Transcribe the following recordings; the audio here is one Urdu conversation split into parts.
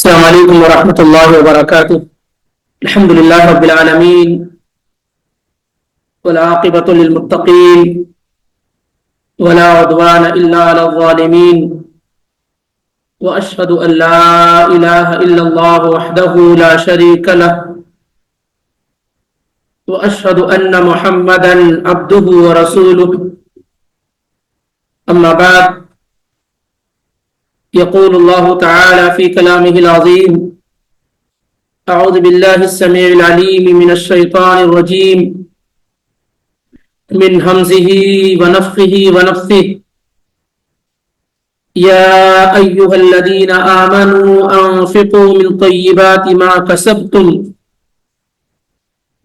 السلام علیکم ورحمۃ اللہ وبرکاتہ۔ الحمد للہ رب العالمین والعاقبۃ للمتقین ولا عدوان الا علی الظالمین واشهد ان لا الہ الا اللہ وحدہ لا شریک لہ واشهد ان محمدا عبدہ ورسولہ اما بعد، يقول الله تعالى في كلامه العظيم: أعوذ بالله السميع العليم من الشيطان الرجيم من همزه ونفخه ونفثه. يا أيها الذين آمنوا أنفقوا من طيبات ما كسبتم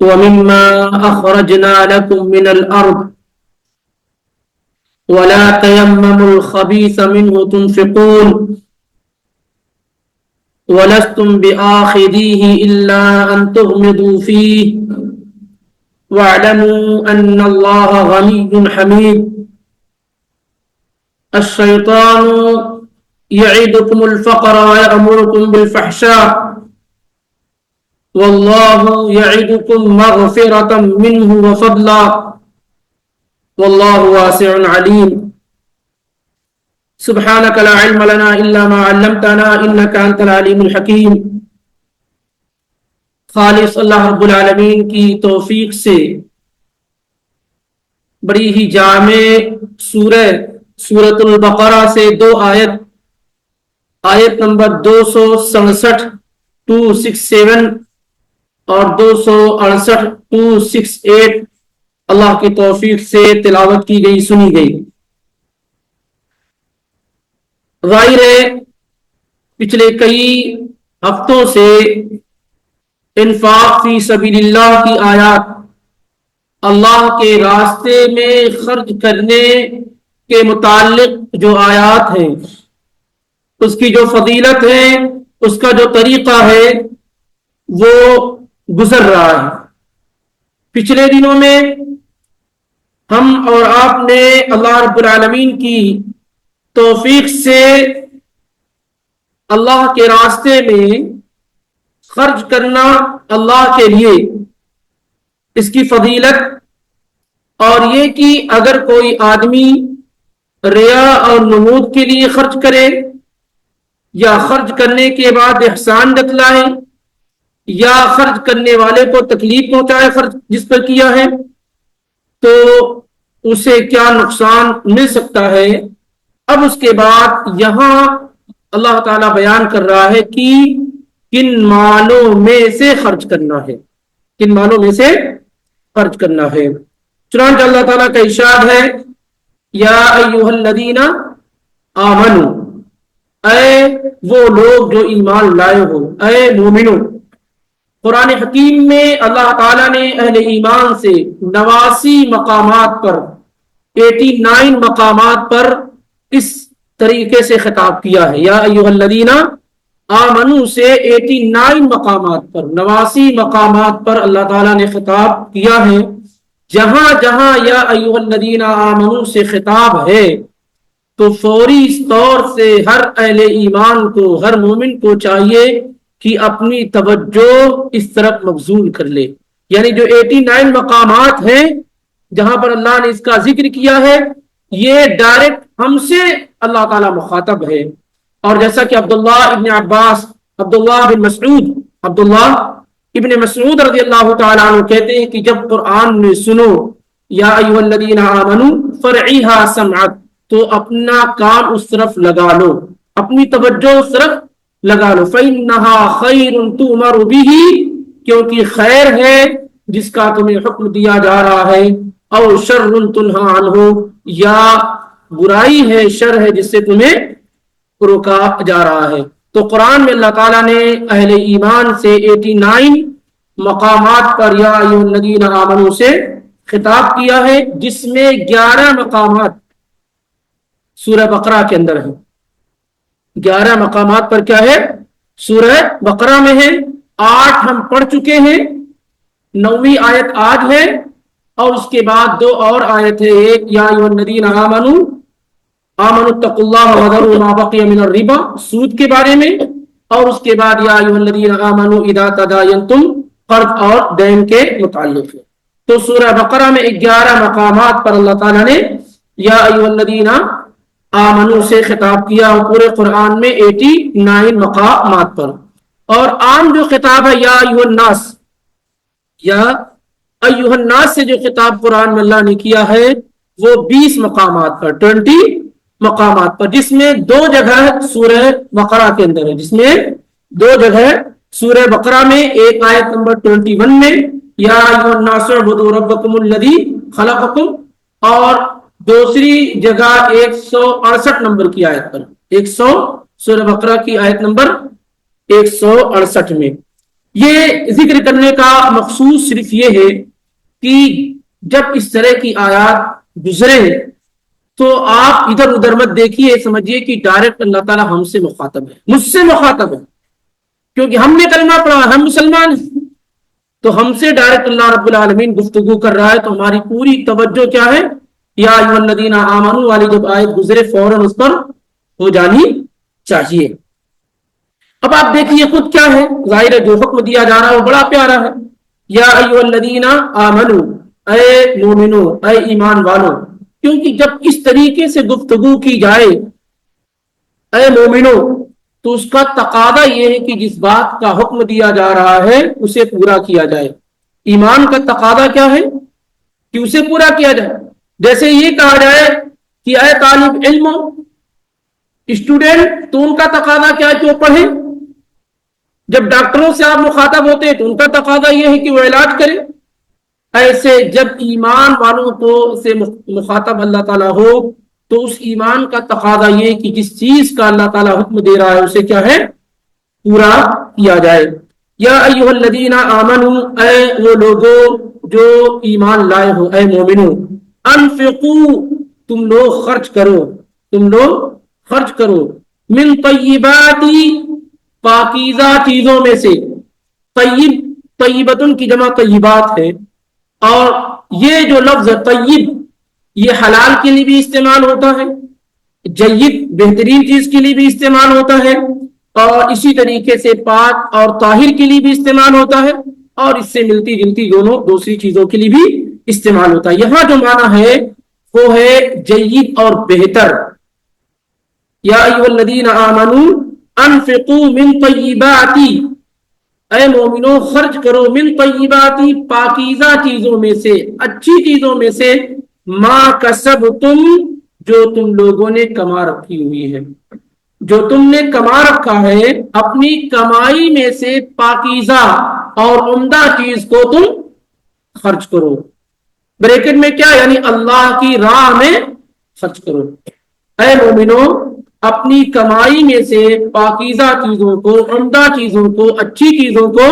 ومما أخرجنا لكم من الأرض ولا تيمموا الخبيث منه تنفقون ولستم بآخذيه إلا أن تغمضوا فيه واعلموا أن الله غني حميد. الشيطان يعدكم الفقر ويأمركم بالفحشاء والله يعدكم مغفرة منه وفضلا واللہ واسع علیم. سبحانک لا علم لنا الا ما علمتنا انک انت العلیم الحکیم. خالص اللہ رب العالمین کی توفیق سے بڑی ہی جامع سورۃ البقرہ سے دو آیت نمبر 267 267 اور 268 268 اللہ کی توفیق سے تلاوت کی گئی، سنی گئی. ظاہر ہے پچھلے کئی ہفتوں سے انفاق فی سبیل اللہ کی آیات، اللہ کے راستے میں خرچ کرنے کے متعلق جو آیات ہیں، اس کی جو فضیلت ہے، اس کا جو طریقہ ہے، وہ گزر رہا ہے. پچھلے دنوں میں ہم اور آپ نے اللہ رب العالمین کی توفیق سے اللہ کے راستے میں خرچ کرنا اللہ کے لیے، اس کی فضیلت، اور یہ کہ اگر کوئی آدمی ریا اور نمود کے لیے خرچ کرے یا خرچ کرنے کے بعد احسان جتلائے یا خرچ کرنے والے کو تکلیف پہنچائے خرچ جس پر کیا ہے، تو اسے کیا نقصان مل سکتا ہے. اب اس کے بعد یہاں اللہ تعالیٰ بیان کر رہا ہے کہ کن مالوں میں سے خرچ کرنا ہے، کن مالوں میں سے خرچ کرنا ہے. چنانچہ اللہ تعالیٰ کا ارشاد ہے: یا ایھا الذین آمنوا، اے وہ لوگ جو ایمان لائے ہو، اے مومنوں. قرآن حکیم میں اللہ تعالیٰ نے اہل ایمان سے 89 مقامات پر 89 مقامات پر اس طریقے سے خطاب کیا ہے. یا ایھا الذین آمنوا سے 89 مقامات پر، 89 مقامات پر اللہ تعالیٰ نے خطاب کیا ہے. جہاں جہاں یا ایھا الذین آمنوا سے خطاب ہے تو فوری طور سے ہر اہل ایمان کو، ہر مومن کو چاہیے کہ اپنی توجہ اس طرف مبذول کر لے. یعنی جو 89 مقامات ہیں جہاں پر اللہ نے اس کا ذکر کیا ہے، یہ ڈائریکٹ ہم سے اللہ تعالیٰ مخاطب ہے. اور جیسا کہ عبداللہ ابن عباس، عبداللہ ابن مسعود رضی اللہ تعالیٰ عنہ کہتے ہیں کہ جب قرآن میں سنو یا ایھا الذین آمنوا فرعیھا سمعک، تو اپنا کام اس طرف لگا لو، اپنی توجہ اس طرف لگا لو. فَإِنَّهَا خَيْرٌ تُؤْمَرُ بِهِ، کیونکہ خیر ہے جس کا تمہیں حکم دیا جا رہا ہے. او شر تنہا عنہ، یا برائی ہے، شر ہے جس سے تمہیں روکا جا رہا ہے. تو قرآن میں اللہ تعالیٰ نے اہل ایمان سے 89 مقامات پر یا ایھا الذین آمنوا سے خطاب کیا ہے، جس میں 11 مقامات سورہ بقرہ کے اندر ہیں. 11 مقامات پر کیا ہے؟ سورہ بقرہ میں ہے. 8 ہم پڑھ چکے ہیں، 9ویں آیت آج ہے، اور اس کے بعد 2 اور آیت ہے. ایک یا ایھا الذین آمنوا اتقوا اللہ وذروا ما بقی من الربا، سود کے بارے میں، اور اس کے بعد یا ایھا الذین آمنوا اذا تداینتم، قرض اور دین کے متعلق ہے۔ تو سورہ بقرہ میں 11 مقامات پر اللہ تعالیٰ نے یا ایھا الذین آمنوا سے خطاب کیا، اور پورے قرآن میں 89 مقامات پر۔ اور عام جو خطاب ہے یا ایھا الناس، یا ایھا الناس سے جو خطاب قرآن میں اللہ نے کیا ہے وہ 20 مقامات پر، 20 مقامات پر، جس میں 2 جگہ سورہ بقرہ کے اندر ہے، جس میں 2 جگہ سورہ بقرہ میں، ایک آیت نمبر 21 میں یا ایھا الناس اعبدوا ربکم الذی خلقکم، اور دوسری جگہ 168 نمبر کی آیت پر، سورہ بقرہ کی آیت نمبر 168 میں۔ یہ ذکر کرنے کا مقصود صرف یہ ہے کہ جب اس طرح کی آیات گزرے تو آپ ادھر ادھر مت دیکھیے، سمجھیے کہ ڈائریکٹ اللہ تعالیٰ ہم سے مخاطب ہے، مجھ سے مخاطب ہے، کیونکہ ہم نے کلمہ پڑھا، ہم مسلمان ہیں، تو ہم سے ڈائریکٹ اللہ رب العالمین گفتگو کر رہا ہے، تو ہماری پوری توجہ کیا ہے؟ یا ایھا الذین آمنوا والی جب آیت گزرے فوراً اس پر ہو جانی چاہیے۔ اب آپ دیکھیے خود کیا ہے، ظاہر ہے جو حکم دیا جا رہا ہے وہ بڑا پیارا ہے، یا ایھا الذین آمنوا، اے مومنو، اے ایمان والو، کیونکہ جب اس طریقے سے گفتگو کی جائے اے مومنو، تو اس کا تقاضا یہ ہے کہ جس بات کا حکم دیا جا رہا ہے اسے پورا کیا جائے۔ ایمان کا تقاضا کیا ہے؟ کہ اسے پورا کیا جائے۔ جیسے یہ کہا جائے کہ اے طالب علم اسٹوڈنٹ، تو ان کا تقاضا کیا ہے کہ وہ پڑھے۔ جب ڈاکٹروں سے آپ مخاطب ہوتے ہیں تو ان کا تقاضا یہ ہے کہ وہ علاج کرے۔ ایسے جب ایمان والوں کو سے مخاطب اللہ تعالیٰ ہو تو اس ایمان کا تقاضا یہ کہ جس چیز کا اللہ تعالیٰ حکم دے رہا ہے اسے کیا ہے؟ پورا کیا جائے۔ یا ایھا الذین آمنوا، اے وہ لوگوں جو ایمان لائے ہو، اے مومنو، انفقوا، تم لوگ خرچ کرو، تم لوگ خرچ کرو، من طیبات، پاکیزہ چیزوں میں سے، طیب، طیبتن کی جمع طیبات ہے، اور یہ جو لفظ طیب یہ حلال کے لیے بھی استعمال ہوتا ہے، جید بہترین چیز کے لیے بھی استعمال ہوتا ہے، اور اسی طریقے سے پاک اور طاہر کے لیے بھی استعمال ہوتا ہے، اور اس سے ملتی جلتی دونوں دوسری چیزوں کے لیے بھی استعمال ہوتا ہے۔ یہاں جو معنی ہے وہ ہے جید اور بہتر۔ یا ایھا الذین آمنوا انفقوا من طیبات، اے مومنو خرچ کرو، من طیبات، پاکیزہ چیزوں میں سے، اچھی چیزوں میں سے، ما کسبتم، جو تم لوگوں نے کما رکھی ہوئی ہے، جو تم نے کما رکھا ہے، اپنی کمائی میں سے پاکیزہ اور عمدہ چیز کو تم خرچ کرو۔ بریکٹ میں کیا؟ یعنی اللہ کی راہ میں خرچ کرو۔ اے مومنو، اپنی کمائی میں سے پاکیزہ چیزوں کو، عمدہ چیزوں کو، اچھی چیزوں کو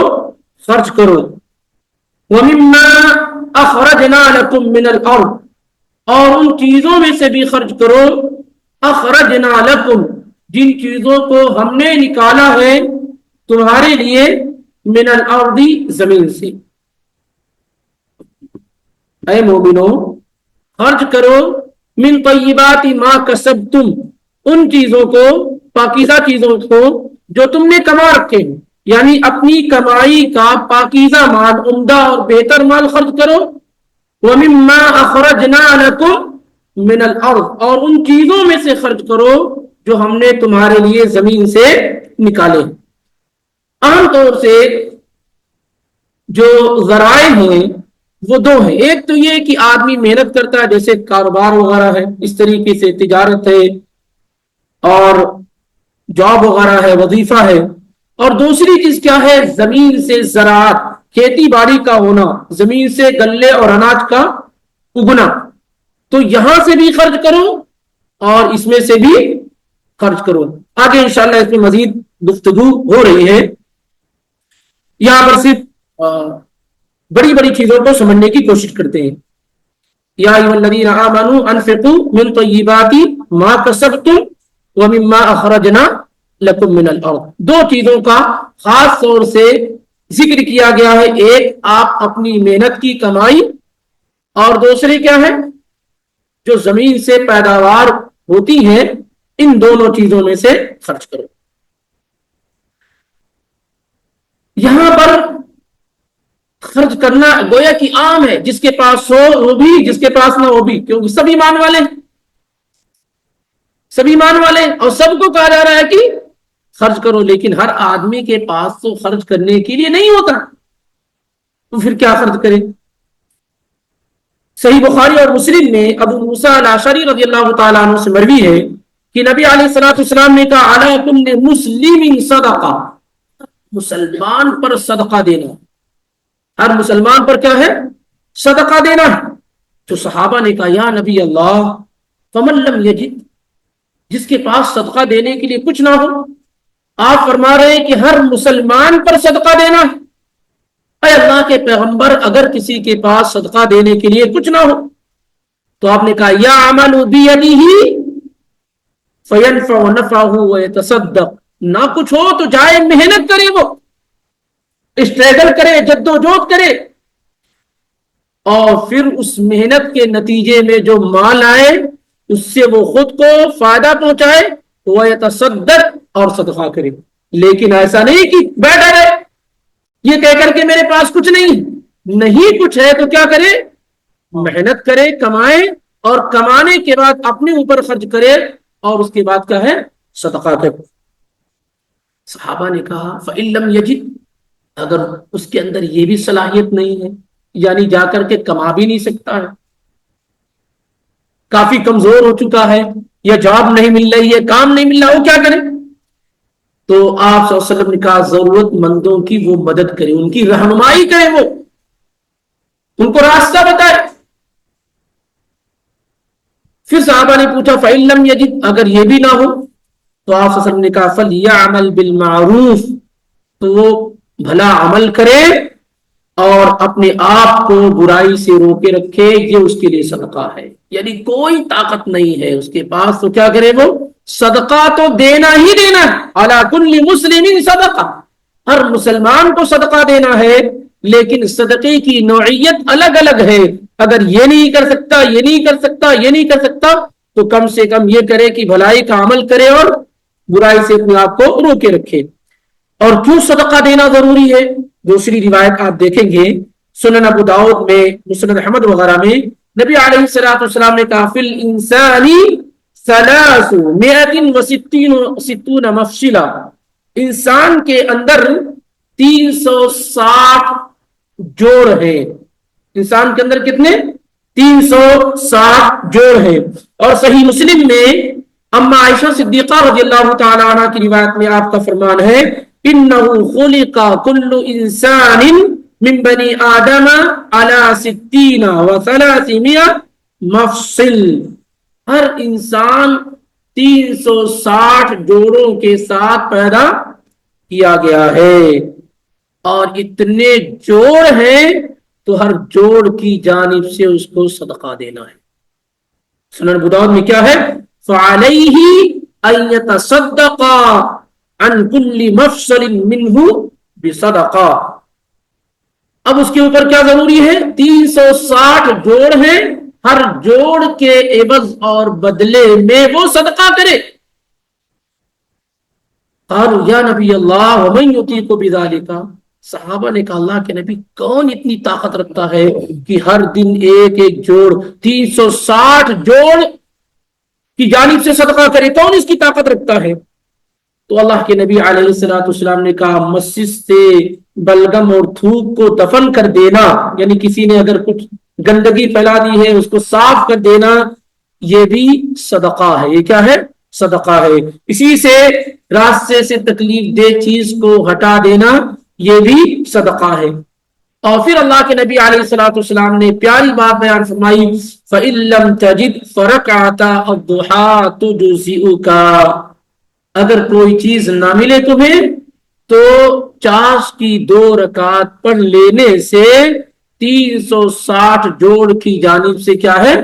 خرچ کرو۔ وَمِمَّا أَخْرَجْنَا لَكُم مِّنَ الْأَرْضِ، اور ان چیزوں میں سے بھی خرچ کرو، اخرجنا لکم، جن چیزوں کو ہم نے نکالا ہے تمہارے لیے، من الارض، زمین سے۔ اے مومنو خرچ کرو، من طیبات ما کسبتم، ان چیزوں کو، پاکیزہ چیزوں کو جو تم نے کما رکھے ہیں، یعنی اپنی کمائی کا پاکیزہ مال، عمدہ اور بہتر مال خرچ کرو۔ وَمِمَّا أَخْرَجْنَا لَكُم مِّنَ الْأَرْضِ، اور ان چیزوں میں سے خرچ کرو جو ہم نے تمہارے لیے زمین سے نکالے۔ عام طور سے جو ذرائع ہیں وہ 2 ہیں، ایک تو یہ کہ آدمی محنت کرتا ہے، جیسے کاروبار وغیرہ ہے، اس طریقے سے تجارت ہے اور جاب وغیرہ ہے، وظیفہ ہے، اور دوسری چیز کیا ہے؟ زمین سے زراعت، کھیتی باڑی کا ہونا، زمین سے غلے اور اناج کا اگنا۔ تو یہاں سے بھی خرچ کرو اور اس میں سے بھی خرچ کرو۔ آگے انشاءاللہ اس میں مزید گفتگو ہو رہی ہے، یہاں پر صرف بڑی بڑی چیزوں کو سمجھنے کی کوشش کرتے ہیں۔ یا ایھا الذین آمنوا انفقوا من طیبات ما کسبتم ومما اخرجنا لکم من الارض، 2 چیزوں کا خاص طور سے ذکر کیا گیا ہے، ایک آپ اپنی محنت کی کمائی، اور دوسری کیا ہے؟ جو زمین سے پیداوار ہوتی ہیں، ان دونوں چیزوں میں سے خرچ کرو۔ یہاں پر خرچ کرنا گویا کہ عام ہے، جس کے پاس ہو وہ بھی، جس کے پاس نہ ہو بھی، کیونکہ سب ایمان والے ہیں، سب ایمان والے ہیں، اور سب کو کہا جا رہا ہے کہ خرچ کرو، لیکن ہر آدمی کے پاس تو خرچ کرنے کے لیے نہیں ہوتا، تو پھر کیا خرچ کرے؟ صحیح بخاری اور مسلم میں ابو موسیٰ الاشعری رضی اللہ تعالیٰ عنہ سے مروی ہے کہ نبی علیہ الصلوۃ والسلام نے کہا علی کل مسلم صدقہ، مسلمان پر صدقہ دینا، ہر مسلمان پر کیا ہے؟ صدقہ دینا ہے۔ تو صحابہ نے کہا یا نبی اللہ فمن لم یجد، جس کے پاس صدقہ دینے کے لیے کچھ نہ ہو، آپ فرما رہے ہیں کہ ہر مسلمان پر صدقہ دینا ہے۔ اے اللہ کے پیغمبر، اگر کسی کے پاس صدقہ دینے کے لیے کچھ نہ ہو تو آپ نے کہا یا عمل بیدہ فینفع نفعہ ویتصدق، نہ کچھ ہو تو جائے محنت کرے، وہ اسٹرگل کرے، جدوجہد کرے، اور پھر اس محنت کے نتیجے میں جو مال آئے اس سے وہ خود کو فائدہ پہنچائے، ویتصدق، اور صدقہ کرے۔ لیکن ایسا نہیں کہ بیٹھا رہے یہ کہہ کر کے میرے پاس کچھ نہیں کچھ ہے تو کیا کرے؟ محنت کرے، کمائے، اور کمانے کے بعد اپنے اوپر خرچ کرے، اور اس کے بعد کیا ہے؟ صدقہ کرے۔ صحابہ نے کہا فَإِن لَمْ يَجِدْ، اگر اس کے اندر یہ بھی صلاحیت نہیں ہے، یعنی جا کر کے کما بھی نہیں سکتا ہے، کافی کمزور ہو چکا ہے، یا جاب نہیں مل رہی ہے، کام نہیں مل رہا، وہ کیا کرے؟ تو آپ صلی اللہ علیہ وسلم نے کہا ضرورت مندوں کی وہ مدد کرے، ان کی رہنمائی کرے، وہ ان کو راستہ بتائے۔ پھر صحابہ نے پوچھا فَإِن لَمْ يَجِدْ، اگر یہ بھی نہ ہو تو آپ صلی اللہ علیہ وسلم نے کہا فَلْيَعْمَلْ بِالْمَعْرُوفِ، تو وہ بھلا عمل کرے اور اپنے آپ کو برائی سے روکے رکھے، یہ اس کے لیے صدقہ ہے۔ یعنی کوئی طاقت نہیں ہے اس کے پاس تو کیا کرے؟ وہ صدقہ تو دینا ہی دینا ہے۔ علی کل مسلم صدقہ، ہر مسلمان کو صدقہ دینا ہے، لیکن صدقے کی نوعیت الگ الگ ہے۔ اگر یہ نہیں کر سکتا، یہ نہیں کر سکتا، یہ نہیں کر سکتا، تو کم سے کم یہ کرے کہ بھلائی کا عمل کرے اور برائی سے اپنے آپ کو روکے رکھے۔ اور کیوں صدقہ دینا ضروری ہے؟ دوسری روایت آپ دیکھیں گے سنن ابو داؤد میں، مسند احمد وغیرہ میں، نبی علیہ الصلوۃ والسلام نے کہا فی الانسان 360 مفصلا، انسان کے اندر 360 جوڑ ہیں۔ انسان کے اندر کتنے؟ 360 جوڑ ہیں۔ اور صحیح مسلم میں اما عائشہ صدیقہ رضی اللہ تعالی عنہ کی روایت میں آپ کا فرمان ہے انه خلق كل انسان من بني آدم على 60 و300 مفصل، ہر انسان 360 جوڑوں کے ساتھ پیدا کیا گیا ہے، اور اتنے جوڑ ہیں تو ہر جوڑ کی جانب سے اس کو صدقہ دینا ہے۔ سنن ابو داؤد میں کیا ہے؟ فَعَلَيْهِ أَن يَتَصَدَّقَ عَن كُلِّ مَفْصَلٍ مِّنْهُ بِصَدَقَةٍ۔ اب اس کے اوپر کیا ضروری ہے؟ 360 جوڑ ہیں، ہر جوڑ کے عوض اور بدلے میں وہ صدقہ کرے۔ قالوا یا نبی اللہ ومن یطیق بذلک، صحابہ نے کہا اللہ کے نبی کون اتنی طاقت رکھتا ہے کہ ہر دن ایک ایک جوڑ 360 جوڑ کی جانب سے صدقہ کرے، کون اس کی طاقت رکھتا ہے؟ تو اللہ کے نبی علیہ الصلوۃ والسلام نے کہا مسجد سے بلغم اور تھوک کو دفن کر دینا، یعنی کسی نے اگر کچھ گندگی پھیلا دی ہے اس کو صاف کر دینا، یہ بھی صدقہ ہے۔ یہ کیا ہے؟ صدقہ ہے۔ اسی سے راستے سے تکلیف دہ چیز کو ہٹا دینا، یہ بھی صدقہ ہے۔ اور پھر اللہ کے نبی علیہ الصلوۃ والسلام نے پیاری بات بیان فرمائی فَإِن لَّمْ تَجِدْ فَرَكْعَةَ الضُّحَىٰ تُجْزِئُكَ، اگر کوئی چیز نہ ملے تمہیں تو چاش کی 2 رکعت پڑھ لینے سے 360 جوڑ کی جانب سے کیا ہے؟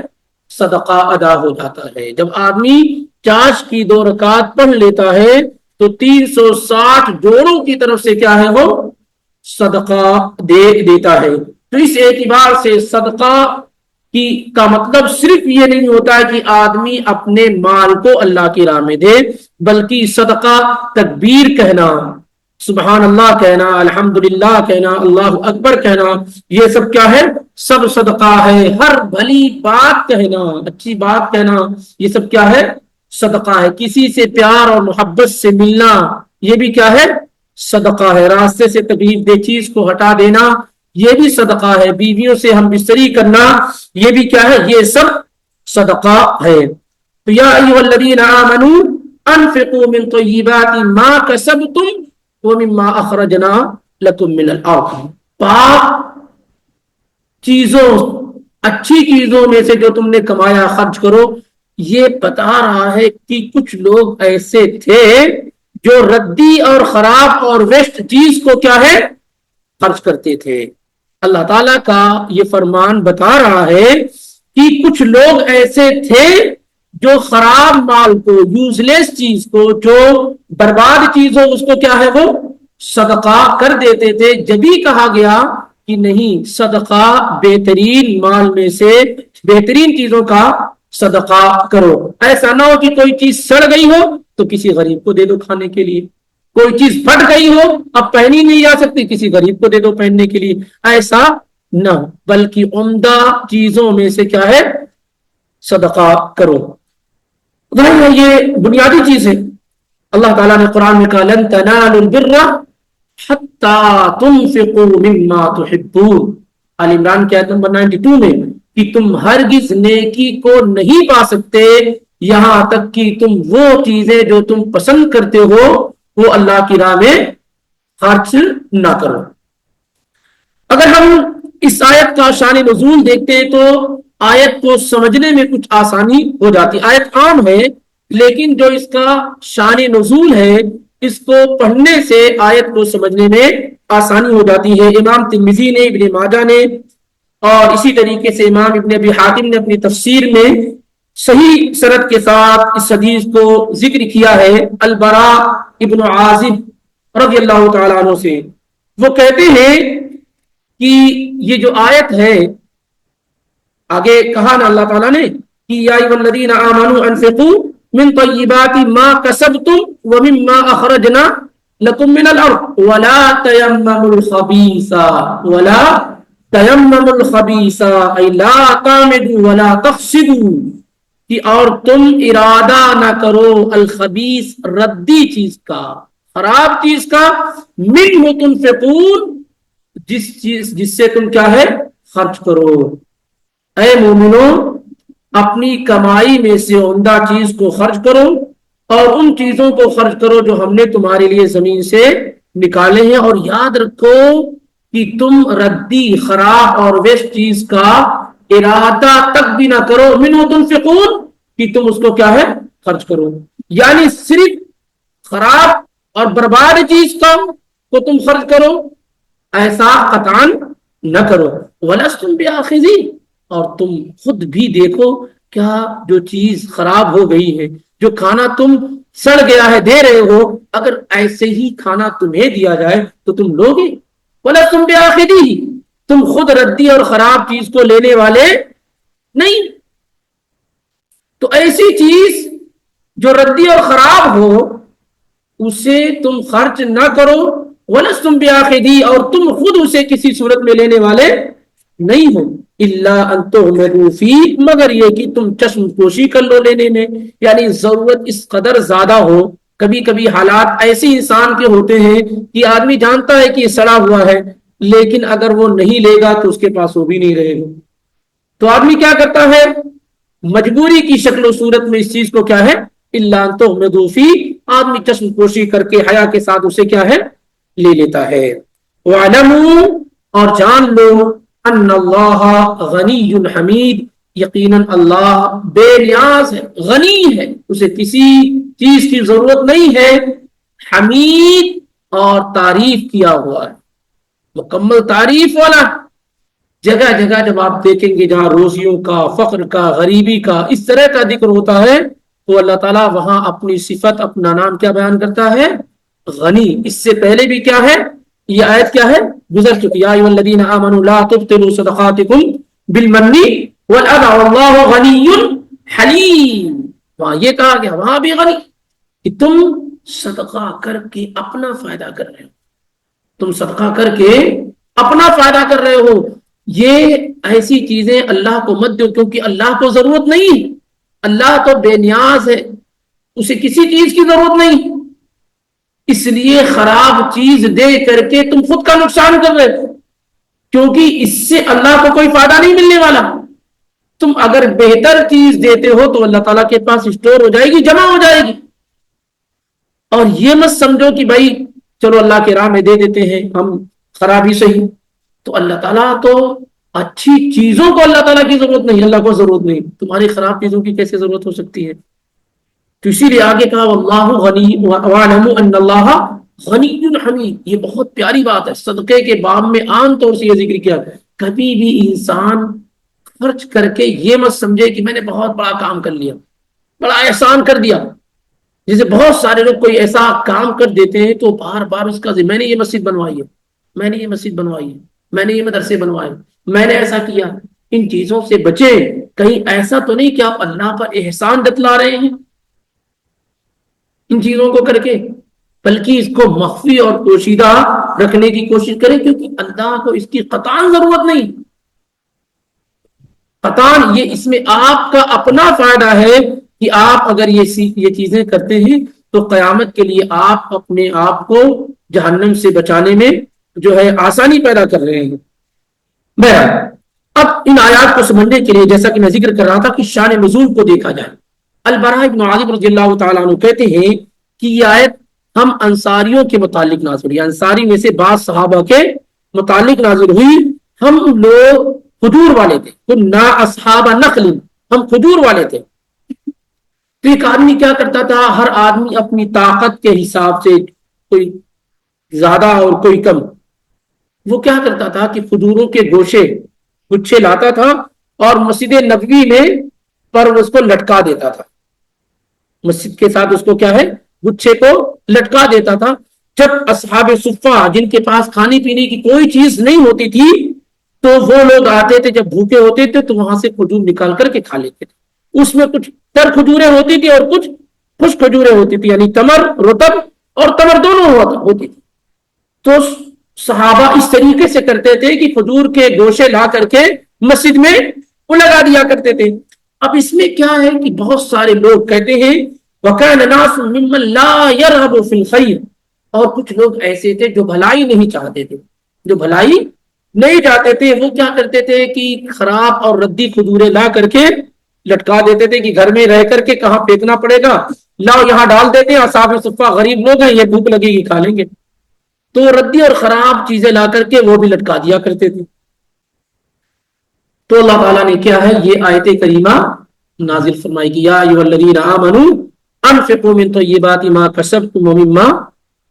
صدقہ ادا ہو جاتا ہے۔ جب آدمی چاش کی 2 رکعت پڑھ لیتا ہے تو 360 جوڑوں کی طرف سے کیا ہے؟ وہ صدقہ دے دیتا ہے۔ تو اس اعتبار سے صدقہ کا مطلب صرف یہ نہیں ہوتا ہے کہ آدمی اپنے مال کو اللہ کی راہ میں دے، بلکہ صدقہ تکبیر کہنا، سبحان اللہ کہنا، الحمدللہ کہنا، اللہ اکبر کہنا، یہ سب کیا ہے؟ سب صدقہ ہے. ہر بھلی بات کہنا، اچھی بات کہنا، یہ سب کیا ہے؟ صدقہ ہے. کسی سے پیار اور محبت سے ملنا، یہ بھی کیا ہے؟ صدقہ ہے. راستے سے تکلیف دہ چیز کو ہٹا دینا، یہ بھی صدقہ ہے. بیویوں سے ہم بستری کرنا، یہ بھی کیا ہے؟ یہ سب صدقہ ہے. تو یا ایھا الذین آمنوا انفقوا من طیبات ما کسبتم ومما اخرجنا لکم من الارض. پاک چیزوں، اچھی چیزوں میں سے جو تم نے کمایا خرچ کرو. یہ بتا رہا ہے کہ کچھ لوگ ایسے تھے جو ردی اور خراب اور ویسٹ چیز کو کیا ہے؟ خرچ کرتے تھے. اللہ تعالیٰ کا یہ فرمان بتا رہا ہے کہ کچھ لوگ ایسے تھے جو خراب مال کو، یوز لیس چیز کو، جو برباد چیز ہو، اس کو کیا ہے؟ وہ صدقہ کر دیتے تھے. جبھی کہا گیا کہ نہیں، صدقہ بہترین مال میں سے بہترین چیزوں کا صدقہ کرو. ایسا نہ ہو کہ کوئی چیز سڑ گئی ہو تو کسی غریب کو دے دو کھانے کے لیے، کوئی چیز پھٹ گئی ہو اب پہنی نہیں جا سکتی، کسی غریب کو دے دو پہننے کے لیے. ایسا نہ، بلکہ عمدہ چیزوں میں سے کیا ہے؟ صدقہ کرو. یہ بنیادی چیز ہے. اللہ تعالیٰ نے قرآن میں کہا لن تنالوا البر حتی تنفقوا مما تحبون. آل عمران کی آیت نمبر 92 میں کہ تم ہرگز نیکی کو نہیں پا سکتے یہاں تک کہ تم وہ چیزیں جو تم پسند کرتے ہو وہ اللہ کی راہ میں خرچ نہ کرو. اگر ہم اس آیت کا شان نزول دیکھتے ہیں تو آیت کو سمجھنے میں کچھ آسانی ہو جاتی. آیت عام ہے لیکن جو اس کا شان نزول ہے اس کو پڑھنے سے آیت کو سمجھنے میں آسانی ہو جاتی ہے. امام ترمذی نے، ابن ماجہ نے اور اسی طریقے سے امام ابن ابی حاتم نے اپنی تفسیر میں صحیح سند کے ساتھ اس حدیث کو ذکر کیا ہے. البراء ابن عازب رضی اللہ تعالیٰ عنہ سے وہ کہتے ہیں کہ یہ جو آیت ہے، آگے کہا نا اللہ تعالیٰ نے کہ یا ایھا الذین آمنوا انفقوا من طیبات ما کسبتم ومما اخرجنا لکم من الارض ولا تیمموا الخبیث ای لا تعمدوا ولا تفسدوا، کہ اور تم ارادہ نہ کرو الخبیث ردی چیز کا، خراب چیز کا، منہ تنفقون جس سے تم کیا ہے؟ خرچ کرو. اے مومنوں، اپنی کمائی میں سے عمدہ چیز کو خرچ کرو اور ان چیزوں کو خرچ کرو جو ہم نے تمہارے لیے زمین سے نکالے ہیں. اور یاد رکھو کہ تم ردی، خراب اور ویسٹ چیز کا ارادہ تک بھی نہ کرو. منہ تنفقون کہ تم اس کو کیا ہے؟ خرچ کرو. یعنی صرف خراب اور برباد چیز کو تم خرچ کرو، ایسا قطعاً نہ کرو. وَلَسْتُمْ بِآخِذِينَ، اور تم خود بھی دیکھو کیا جو چیز خراب ہو گئی ہے، جو کھانا تم سڑ گیا ہے دے رہے ہو، اگر ایسے ہی کھانا تمہیں دیا جائے تو تم لوگے؟ وَلَسْتُمْ بِآخِذِينَ، تم خود ردی اور خراب چیز کو لینے والے نہیں. تو ایسی چیز جو ردی اور خراب ہو اسے تم خرچ نہ کرو. وَلَسْتُمْ بِآخِذِينَ، اور تم خود اسے کسی صورت میں لینے والے نہیں ہو. إِلَّا أَن تُغْمِضُوا فِيهِ، مگر یہ کہ تم چشم پوشی کر لو لینے میں. یعنی ضرورت اس قدر زیادہ ہو. کبھی کبھی حالات ایسے انسان کے ہوتے ہیں کہ آدمی جانتا ہے کہ یہ سڑا ہوا ہے لیکن اگر وہ نہیں لے گا تو اس کے پاس وہ بھی نہیں رہے گا. تو آدمی کیا کرتا ہے؟ مجبوری کی شکل و صورت میں اس چیز کو کیا ہے؟ إِلَّا أَن تُغْمِضُوا فِيهِ، آدمی چشم پوشی کر کے حیا کے ساتھ اسے کیا ہے؟ لے لیتا ہے. وَعْلَمُوا، اور جان لو، ان اللہ غنی حمید، یقیناً اللہ بے نیاز ہے، غنی ہے، اسے کسی چیز کی ضرورت نہیں ہے، حمید اور تعریف کیا ہوا ہے، مکمل تعریف والا. جگہ جگہ جب آپ دیکھیں گے جہاں روزیوں کا، فقر کا، غریبی کا اس طرح کا ذکر ہوتا ہے تو اللہ تعالیٰ وہاں اپنی صفت، اپنا نام کیا بیان کرتا ہے؟ غنی. اس سے پہلے بھی کیا ہے؟ یہ آیت کیا ہے؟ گزر چکی. یا ایھا الذین آمنوا لا تبطلوا صدقاتکم بالمن والاذى واللہ غنی حلیم. وہاں یہ کہا گیا، وہاں بھی غنی، کہ تم صدقہ کر کے اپنا فائدہ کر رہے ہو، تم صدقہ کر کے اپنا فائدہ کر رہے ہو. یہ ایسی چیزیں اللہ کو مت دو، کیونکہ اللہ کو ضرورت نہیں، اللہ تو بے نیاز ہے، اسے کسی چیز کی ضرورت نہیں. اس لیے خراب چیز دے کر کے تم خود کا نقصان کر رہے ہو، کیونکہ اس سے اللہ کو کوئی فائدہ نہیں ملنے والا. تم اگر بہتر چیز دیتے ہو تو اللہ تعالیٰ کے پاس اسٹور ہو جائے گی، جمع ہو جائے گی. اور یہ مت سمجھو کہ بھائی چلو اللہ کے راہ میں دے دیتے ہیں ہم، خرابی صحیح. تو اللہ تعالیٰ تو اچھی چیزوں کو اللہ تعالیٰ کی ضرورت نہیں، اللہ کو ضرورت نہیں، تمہاری خراب چیزوں کی کیسے ضرورت ہو سکتی ہے؟ تو اسی لیے آگے کہا واللہ غنی وَاعْلَمُوا أَنَّ اللَّهَ غَنِيٌّ حَمِيدٌ. یہ بہت پیاری بات ہے. صدقے کے باب میں عام طور سے یہ ذکر کیا، کبھی بھی انسان خرچ کر کے یہ مت سمجھے کہ میں نے بہت بڑا کام کر لیا، بڑا احسان کر دیا. جیسے بہت سارے لوگ کوئی ایسا کام کر دیتے ہیں تو بار بار اس کا میں نے یہ مسجد بنوائی ہے، میں نے یہ مسجد بنوائی ہے، میں نے یہ مدرسے بنوائے، میں نے ایسا کیا. ان چیزوں سے بچیں. کہیں ایسا تو نہیں کہ آپ اللہ پر احسان جتلا رہے ہیں ان چیزوں کو کر کے، بلکہ اس کو مخفی اور پوشیدہ رکھنے کی کوشش کریں، کیونکہ اللہ کو اس کی قطعاً ضرورت نہیں. قطعاً یہ اس میں آپ کا اپنا فائدہ ہے کہ آپ اگر یہ چیزیں کرتے ہیں تو قیامت کے لیے آپ اپنے آپ کو جہنم سے بچانے میں جو ہے آسانی پیدا کر رہے ہیں. بہرحال اب ان آیات کو سمجھنے کے لیے جیسا کہ میں ذکر کر رہا تھا کہ شان نزول کو دیکھا جائے. البراء بن عازب رضی اللہ تعالیٰ عنہ کہتے ہیں کہ یہ آیت ہم انصاریوں کے متعلق نازل ہوئی، انصاری میں سے بعض صحابہ کے متعلق نازل ہوئی. ہم لوگ کھجور والے تھے، کنا اصحاب نخل، ہم کھجور والے تھے. تو ایک آدمی کیا کرتا تھا، ہر آدمی اپنی طاقت کے حساب سے، کوئی زیادہ اور کوئی کم، وہ کیا کرتا تھا کہ کھجوروں کے گوشے گچھے لاتا تھا اور مسجد نبوی میں پر اس کو لٹکا دیتا تھا. مسجد کے ساتھ اس کو کیا ہے، گچھے کو لٹکا دیتا تھا. جب اصحاب صفہ جن کے پاس کھانے پینے کی کوئی چیز نہیں ہوتی تھی تو وہ لوگ آتے تھے، جب بھوکے ہوتے تھے تو وہاں سے کھجور نکال کر کے کھا لیتے تھے. اس میں کچھ تر کھجوریں ہوتی تھی اور کچھ خشک کھجوریں ہوتی تھی، یعنی تمر رطب اور تمر دونوں ہوتی تھی. تو صحابہ اس طریقے سے کرتے تھے کہ کھجور کے گوشے لا کر کے مسجد میں وہ لگا دیا کرتے تھے. اب اس میں کیا ہے کہ بہت سارے لوگ کہتے ہیں وَكَانَ نَاسٌ مِّمَّن لَا يَرْغَبُ فِي الْخَيْرِ، اور کچھ لوگ ایسے تھے جو بھلائی نہیں چاہتے تھے، جو بھلائی نہیں چاہتے تھے. وہ کیا کرتے تھے کہ خراب اور ردی کھجوریں لا کر کے لٹکا دیتے تھے کہ گھر میں رہ کر کے کہاں پھینکنا پڑے گا، لاؤ یہاں ڈال دیتے ہیں، اصحاب صفہ غریب لوگ ہیں، یہ بھوک لگے گی کھا لیں گے. تو ردی اور خراب چیزیں لا کر کے وہ بھی لٹکا دیا کرتے تھے. تو اللہ تعالیٰ نے کیا ہے یہ آیت کریمہ نازل فرمائی کہ یا ایھا الذین آمنوا انفقوا من طیبات ما کسبتم ومما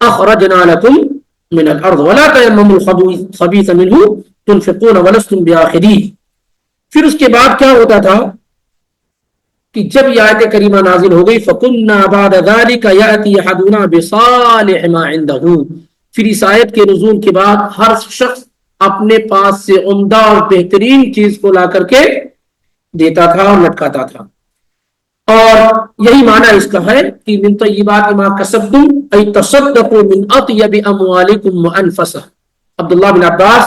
اخرجنا لكم من الارض ولا تیمموا الخبیث منه تنفقون ولستم بآخذیہ. پھر اس کے بعد کیا ہوتا تھا کہ جب یہ آیت کریمہ نازل ہو گئی فَكُنَّا بَعْدَ ذَلِكَ يَأْتِي أَحَدُنَا بِصَالِحِ مَا عِنْدَهُ، پھر اس آیت کے نزول کے بعد ہر شخص اپنے پاس سے عمدہ اور بہترین چیز کو لا کر کے دیتا تھا اور لٹکاتا تھا. اور یہی معنی اس کا ہے کہ من طیبات ما کسبتم ای تصدقوا من اطیب اموالکم وانفسہ. عبداللہ بن عباس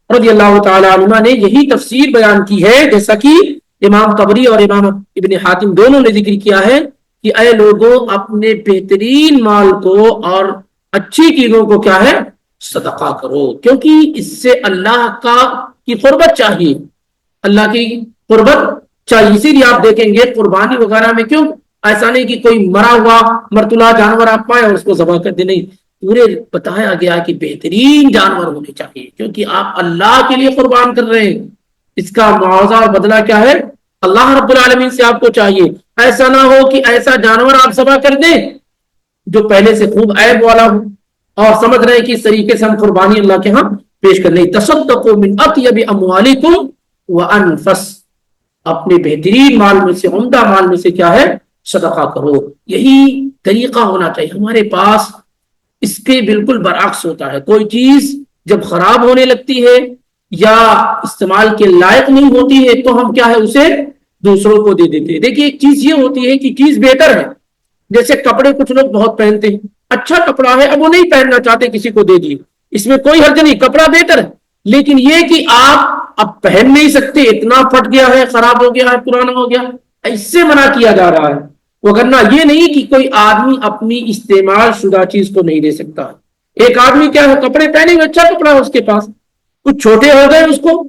رضی اللہ تعالی عنہ نے یہی تفسیر بیان کی ہے، جیسا کہ امام طبری اور امام ابن حاتم دونوں نے ذکر کیا ہے کہ اے لوگوں اپنے بہترین مال کو اور اچھی چیزوں کو کیا ہے صدقہ کرو، کیونکہ اس سے اللہ کی قربت چاہیے، اللہ کی قربت چاہیے. اسی لیے آپ دیکھیں گے قربانی وغیرہ میں کیوں ایسا نہیں کہ کوئی مرا ہوا مرتلا جانور آپ پائے اور اس کو ذبح کر دیں، نہیں، پورے بتایا گیا کہ بہترین جانور ہونے چاہیے، کیونکہ آپ اللہ کے لیے قربان کر رہے ہیں. اس کا معاوضہ اور بدلہ کیا ہے اللہ رب العالمین سے آپ کو چاہیے. ایسا نہ ہو کہ ایسا جانور آپ ذبح کر دیں جو پہلے سے خوب عیب والا ہو اور سمجھ رہے ہیں کہ اس طریقے سے ہم قربانی اللہ کے ہاں پیش کر لیں. تصدقوا من اطیب اموالکم وانفس، اپنے بہترین مال میں سے عمدہ مال میں سے کیا ہے صدقہ کرو. یہی طریقہ ہونا چاہیے. ہمارے پاس اس کے بالکل برعکس ہوتا ہے. کوئی چیز جب خراب ہونے لگتی ہے یا استعمال کے لائق نہیں ہوتی ہے تو ہم کیا ہے اسے دوسروں کو دے دیتے ہیں. دیکھیے ایک چیز یہ ہوتی ہے کہ چیز بہتر ہے، جیسے کپڑے کچھ لوگ بہت پہنتے ہیں اچھا کپڑا ہے اب وہ نہیں پہننا چاہتے کسی کو دے دیے، اس میں کوئی حرج نہیں، کپڑا بہتر ہے، لیکن یہ کہ آپ اب پہن نہیں سکتے، اتنا پھٹ گیا ہے، خراب ہو گیا ہے، پرانا ہو گیا، اس سے منع کیا جا رہا ہے۔ وگرنہ یہ نہیں کہ کوئی آدمی اپنی استعمال شدہ چیز کو نہیں دے سکتا۔ ایک آدمی کیا ہے کپڑے پہنے ہوئے، اچھا کپڑا ہے اس کے پاس، کچھ چھوٹے ہو گئے اس کو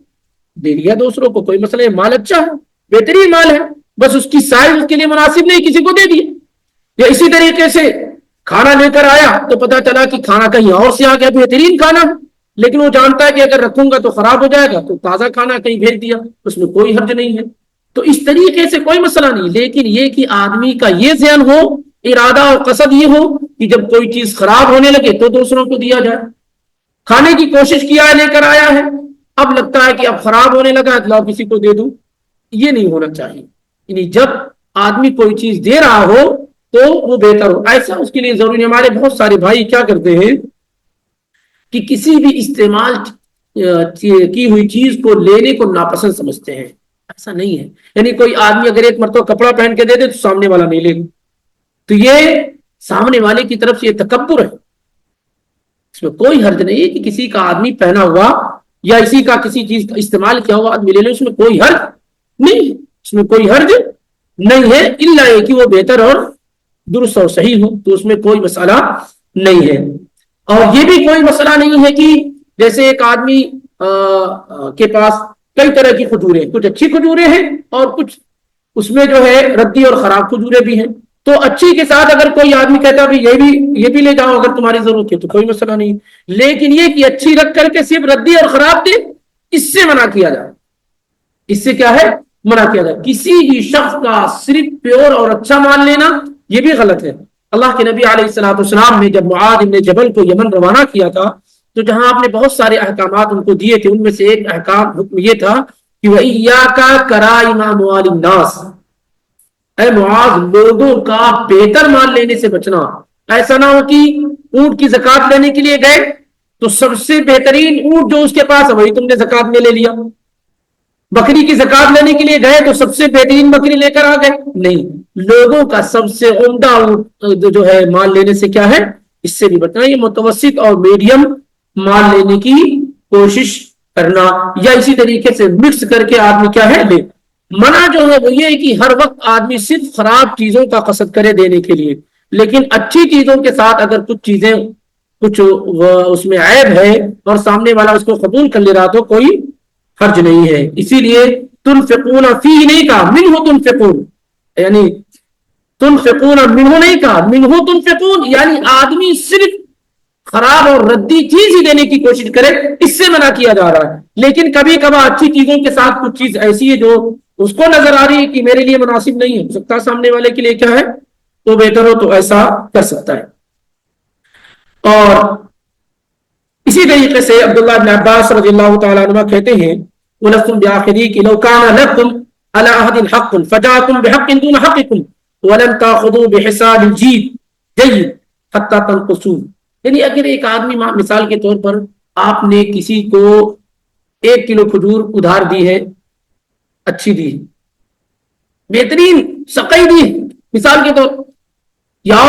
دے دیا دوسروں کو، کوئی مسئلہ ہے، مال اچھا ہے، بہترین مال ہے، بس اس کی سائز اس کے لیے مناسب نہیں، کسی کو دے دیا۔ یا اسی طریقے سے کھانا لے کر آیا تو پتا چلا کہ کھانا کہیں اور سے آ گیا، بہترین کھانا ہے، لیکن وہ جانتا ہے کہ اگر رکھوں گا تو خراب ہو جائے گا، تو تازہ کھانا کہیں بھیج دیا، اس میں کوئی حرج نہیں ہے۔ تو اس طریقے سے کوئی مسئلہ نہیں، لیکن یہ کہ آدمی کا یہ ذہن ہو، ارادہ اور قصد یہ ہو کہ جب کوئی چیز خراب ہونے لگے تو دوسروں کو دیا جائے۔ کھانے کی کوشش کیا ہے، لے کر آیا ہے، اب لگتا ہے کہ اب خراب ہونے لگا ہے، لاؤ کسی کو دے دوں، یہ نہیں ہونا چاہیے۔ یعنی جب آدمی کوئی چیز دے رہا ہو تو وہ بہتر ہو، ایسا اس کے لیے ضروری نہیں۔ ہمارے بہت سارے بھائی کیا کرتے ہیں کہ کسی بھی استعمال کی ہوئی چیز کو لینے کو ناپسند سمجھتے ہیں، ایسا نہیں ہے۔ یعنی کوئی آدمی اگر ایک مرتبہ کپڑا پہن کے دے دے تو سامنے والا نہیں لے گا، تو یہ سامنے والے کی طرف سے یہ تکبر ہے، اس میں کوئی حرج نہیں ہے کہ کسی کا آدمی پہنا ہوا یا اسی کا کسی چیز کا استعمال کیا ہوا آدمی لے لے، اس میں کوئی حرج نہیں، اس میں کوئی حرج نہیں ہے، الا یہ کہ وہ بہتر اور درست اور صحیح ہو، تو اس میں کوئی مسئلہ نہیں ہے۔ اور یہ بھی کوئی مسئلہ نہیں ہے کہ جیسے ایک آدمی کے پاس کئی طرح کی کھجوریں، کچھ اچھی کھجوریں ہیں اور کچھ اس میں جو ہے ردی اور خراب کھجوریں بھی ہیں، تو اچھی کے ساتھ اگر کوئی آدمی کہتا ہے یہ بھی لے جاؤ اگر تمہاری ضرورت ہے تو کوئی مسئلہ نہیں، لیکن یہ کہ اچھی رکھ کر کے صرف ردی اور خراب دے، اس سے منع کیا جائے، اس سے کیا ہے منع کیا جائے۔ کسی بھی شخص کا صرف پیور اور اچھا مان لینا یہ بھی غلط ہے۔ اللہ کے نبی علیہ الصلوۃ والسلام نے جب معاذ بن جبل کو یمن روانہ کیا تھا تو جہاں آپ نے بہت سارے احکامات ان کو دیے تھے، ان میں سے ایک حکم یہ تھا کہ وَإِيَّاكَ كَرَائِمَ أَمْوَالِ النَّاسِ، اے معاذ لوگوں کا بہتر مال لینے سے بچنا۔ ایسا نہ ہو کہ اونٹ کی زکات لینے کے لیے گئے تو سب سے بہترین اونٹ جو اس کے پاس ہے وہی تم نے زکات میں لے لیا، بکری کی زکات لینے کے لیے گئے تو سب سے بہترین بکری لے کر آ گئے، نہیں، لوگوں کا سب سے عمدہ جو ہے مال لینے سے کیا ہے اس سے بھی بچنا، یہ متوسط اور میڈیم مال لینے کی کوشش کرنا، یا اسی طریقے سے مکس کر کے آدمی کیا ہے لے۔ منع جو ہے وہ یہ ہے کہ ہر وقت آدمی صرف خراب چیزوں کا قصد کرے دینے کے لیے، لیکن اچھی چیزوں کے ساتھ اگر کچھ چیزیں کچھ اس میں عیب ہے اور سامنے والا اس کو قبول کر لے رہا تو کوئی حرج نہیں ہے۔ اسی لیے تنفقون فیہ نہیں کہا منہ تنفقون، یعنی تنفقون منہ نہیں کہا منہ تنفقون، یعنی آدمی صرف خراب اور ردی چیز ہی دینے کی کوشش کرے، اس سے منع کیا جا رہا ہے۔ لیکن کبھی کبھار اچھی چیزوں کے ساتھ کچھ چیز ایسی ہے جو اس کو نظر آ رہی ہے کہ میرے لیے مناسب نہیں ہے، ہو سکتا ہے سامنے والے کے لیے کیا ہے تو بہتر ہو، تو ایسا کر سکتا ہے۔ اور اسی طریقے سے عبداللہ بن عباس رضی اللہ تعالیٰ عنہ کہتے ہیں وَلَسْتُمْ بِآخِذِيهِ لَوْ كَانَ لَكُمْ عَلَىٰ أَحَدٍ حَقٌّ فَجَاءَكُمْ بِحَقٍّ دُونَ حَقِّكُمْ وَلَمْ تَأْخُذُوا بِحِسَابِ الْجِيدِ جَيِّدٍ حَتَّىٰ تَنْقُصُوا۔ یعنی اگر ایک آدمی مثال کے طور پر آپ نے کسی کو 1 کلو کھجور ادھار دی ہے، اچھی دی، بہترین سقئی دی مثال کے طور، یا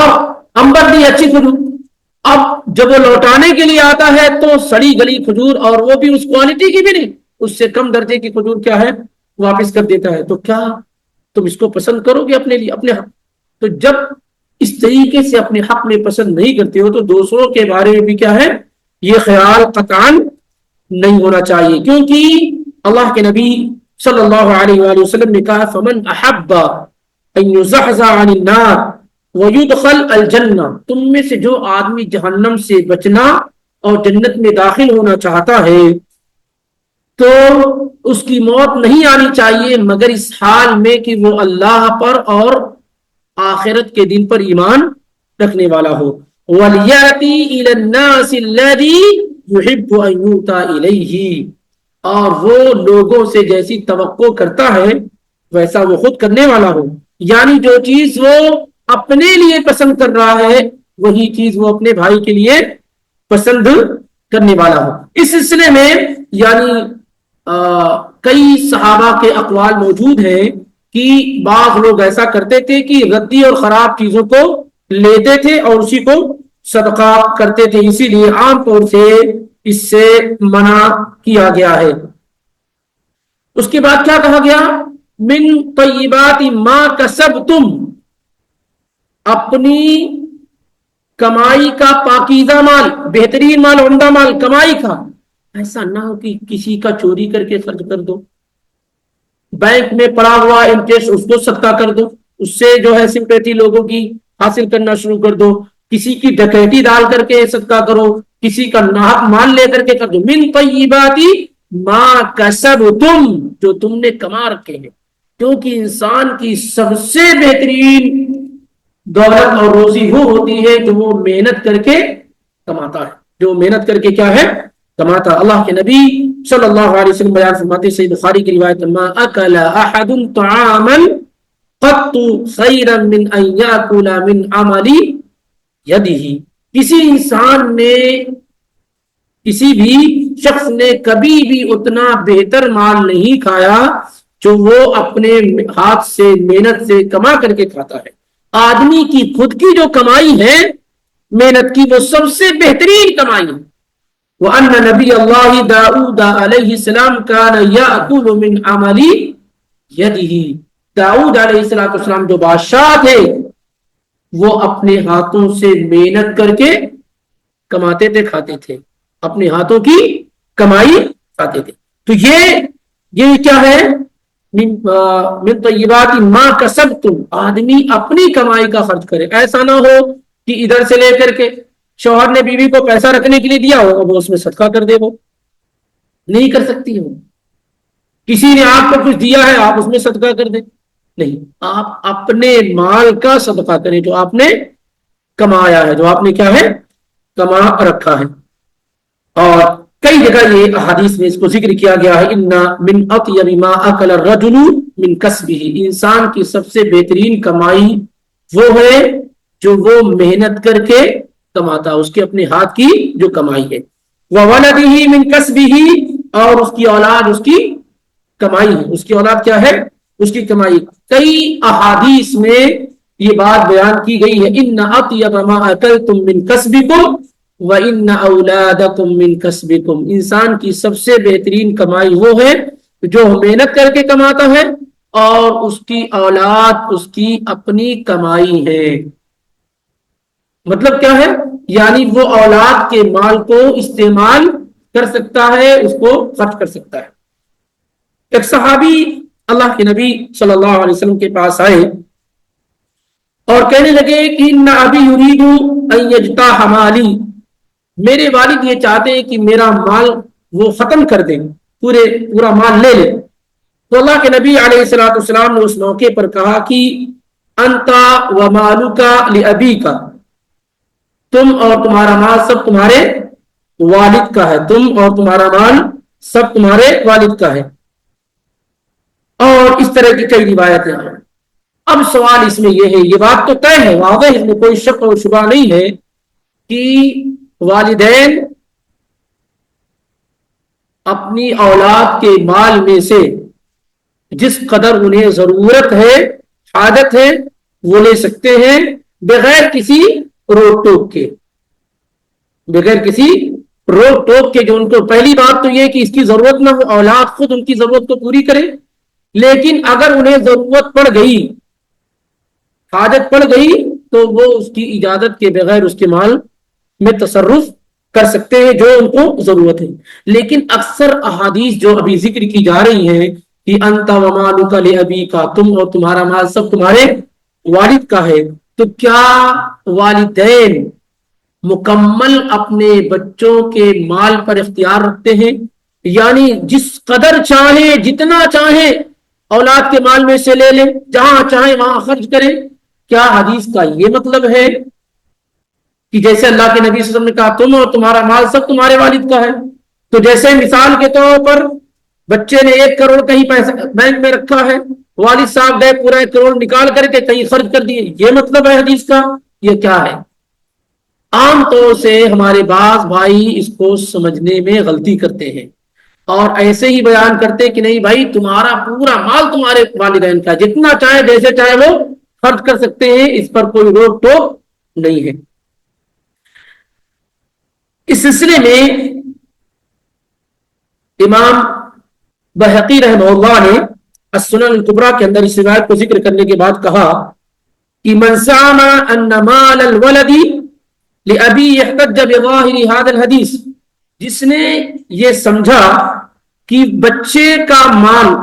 امبر دی اچھی کھجور، اب جب وہ لوٹانے کے لیے آتا ہے تو سڑی گلی کھجور، اور وہ بھی اس کوالٹی کی بھی نہیں، اس سے کم درجے کی کھجور کیا ہے واپس کر دیتا ہے، تو کیا تم اس کو پسند کرو گے اپنے لیے اپنے حق؟ تو جب اس طریقے سے اپنے حق میں پسند نہیں کرتے ہو تو دوسروں کے بارے میں بھی کیا ہے یہ خیال قطعاً نہیں ہونا چاہیے، کیونکہ اللہ کے نبی صلی اللہ علیہ وآلہ وسلم نے کہا فمن احب ان یزحزح عن النار ویدخل الجنہ، تم میں سے جو آدمی جہنم سے بچنا اور جنت میں داخل ہونا چاہتا ہے تو اس کی موت نہیں آنی چاہیے مگر اس حال میں کہ وہ اللہ پر اور آخرت کے دن پر ایمان رکھنے والا ہو۔ وَلْيَأْتِي إِلَى النَّاسِ الَّذِي يُحِبُّ أَن يُؤْتَى إِلَيْهِ، اور وہ لوگوں سے جیسی توقع کرتا ہے ویسا وہ خود کرنے والا ہو، یعنی جو چیز وہ اپنے لیے پسند کر رہا ہے وہی چیز وہ اپنے بھائی کے لیے پسند کرنے والا ہو۔ اس سلسلے میں یعنی کئی صحابہ کے اقوال موجود ہیں کہ بعض لوگ ایسا کرتے تھے کہ ردی اور خراب چیزوں کو لیتے تھے اور اسی کو صدقہ کرتے تھے، اسی لیے عام طور سے اس سے منع کیا گیا ہے۔ اس کے بعد کیا کہا گیا؟ من طیبات ما کسبتم، اپنی کمائی کا پاکیزہ مال، بہترین مال، عمدہ مال کمائی کا، ایسا نہ ہو کہ کسی کا چوری کر کے خرچ کر دو، بینک میں پڑا ہوا انٹرسٹ اس کو صدقہ کر دو، اس سے جو ہے سمپیٹی لوگوں کی حاصل کرنا شروع کر دو، کسی کی ڈکیتی ڈال کر کے صدقہ کرو، کسی کا ناحق مال لے کر کے کر دو۔ من طیبات ما کسبتم، جو تم نے کما رکھے ہیں، کیونکہ انسان کی سب سے بہترین دولت اور روزی وہ ہوتی ہے جو وہ محنت کر کے کماتا ہے، جو محنت کر کے کیا ہے کماتا۔ اللہ کے نبی صلی اللہ علیہ وسلم بیان فرماتے ہیں، صحیح بخاری کی روایت، ما اکل احد طعاما قط خیرا من ان یاکل من عمل یدہ، کسی انسان نے، کسی بھی شخص نے کبھی بھی اتنا بہتر مال نہیں کھایا جو وہ اپنے ہاتھ سے محنت سے کما کر کے کھاتا ہے۔ آدمی کی خود کی جو کمائی ہے محنت کی، وہ سب سے بہترین کمائی ہے۔ وَأَنَّ نَبِيَ اللَّهِ دَاؤُدَ عَلَيْهِ السَّلَامُ كَانَ يَأْكُلُ مِنْ عَمَلِ يَدِهِ، داؤد علیہ السلام جو بادشاہ تھے وہ اپنے ہاتھوں سے محنت کر کے کماتے تھے، کھاتے تھے، اپنے ہاتھوں کی کمائی کھاتے تھے۔ تو یہ کیا ہے؟ من طیبات ما کسبتم، آدمی اپنی کمائی کا خرچ کرے، ایسا نہ ہو کہ ادھر سے لے کر کے شوہر نے بیوی کو پیسہ رکھنے کے لیے دیا ہو وہ اس میں صدقہ کر دے، وہ نہیں کر سکتی ہو۔ کسی نے آپ کو کچھ دیا ہے آپ اس میں صدقہ کر دیں، نہیں، آپ اپنے مال کا صدقہ کریں جو آپ نے کمایا ہے، جو آپ نے کیا ہے کما رکھا ہے۔ اور کئی جگہ یہ حدیث میں اس کو ذکر کیا گیا ہے، ان من اطیب ما اکل الرجل من کسبہ، انسان کی سب سے بہترین کمائی وہ ہے جو وہ محنت کر کے کماتا، اس کے اپنے ہاتھ کی جو کمائی ہے۔ وولدہ من کسبہ، اور اس کی اولاد اس کی کمائی ہے، اس کی اولاد کیا ہے اس کی کمائی۔ کئی احادیث میں یہ بات بیان کی گئی ہے، ان اطیب ما اکلتم من کسبکم وَإِنَّ أَوْلَادَكُمْ مِنْ كَسْبِكُمْ، انسان کی سب سے بہترین کمائی وہ ہے جو محنت کر کے کماتا ہے، اور اس کی اولاد اس کی اپنی کمائی ہے۔ مطلب کیا ہے؟ یعنی وہ اولاد کے مال کو استعمال کر سکتا ہے، اس کو خرچ کر سکتا ہے۔ ایک صحابی اللہ کے نبی صلی اللہ علیہ وسلم کے پاس آئے اور کہنے لگے کہ ان ابی یرید ان یجتاح مالی، میرے والد یہ چاہتے ہیں کہ میرا مال وہ ختم کر دیں، پورا مال لے لیں۔ تو اللہ کے نبی علیہ السلام نے اس موقع پر کہا کہ انتا و مالکا لابیکا، تم اور تمہارا مال سب تمہارے والد کا ہے، تم اور تمہارا مال سب تمہارے والد کا ہے۔ اور اس طرح کی کئی روایتیں ہیں۔ اب سوال اس میں یہ ہے، یہ بات تو طے ہے، واضح ہے، اس میں کوئی شک اور شبہ نہیں ہے کہ والدین اپنی اولاد کے مال میں سے جس قدر انہیں ضرورت ہے، عادت ہے، وہ لے سکتے ہیں بغیر کسی روک ٹوک کے، بغیر کسی روک ٹوک کے۔ جو ان کو پہلی بات تو یہ کہ اس کی ضرورت نہ ہو، اولاد خود ان کی ضرورت کو پوری کرے، لیکن اگر انہیں ضرورت پڑ گئی، حاجت پڑ گئی، تو وہ اس کی اجازت کے بغیر اس کے مال میں تصرف کر سکتے ہیں جو ان کو ضرورت ہے۔ لیکن اکثر احادیث جو ابھی ذکر کی جا رہی ہیں کہ انت و مالک لابیکا، تم اور تمہارا مال سب تمہارے والد کا ہے، تو کیا والدین مکمل اپنے بچوں کے مال پر اختیار رکھتے ہیں؟ یعنی جس قدر چاہیں، جتنا چاہیں اولاد کے مال میں سے لے لیں، جہاں چاہیں وہاں خرچ کریں؟ کیا حدیث کا یہ مطلب ہے کہ جیسے اللہ کے نبی صلی اللہ علیہ وسلم نے کہا تم اور تمہارا مال سب تمہارے والد کا ہے، تو جیسے مثال کے طور پر بچے نے 1 کروڑ کہیں پیسہ بینک میں رکھا ہے، والد صاحب گئے پورا 1 کروڑ نکال کر کے کہیں خرچ کر دیے، یہ مطلب ہے حدیث کا؟ یہ کیا ہے؟ عام طور سے ہمارے بعض بھائی اس کو سمجھنے میں غلطی کرتے ہیں اور ایسے ہی بیان کرتے کہ نہیں بھائی تمہارا پورا مال تمہارے والدین کا، جتنا چاہے جیسے چاہے وہ خرچ کر سکتے ہیں، اس پر کوئی روک ٹوک نہیں ہے۔ اس سلسلے میں امام بہقی رحمہ اللہ نے السنن الکبریٰ کے اندر اس روایت کو ذکر کرنے کے بعد کہا کہ من زعم ان مال الولد لابی احتج بظاہر هذا الحدیث، جس نے یہ سمجھا کہ بچے کا مال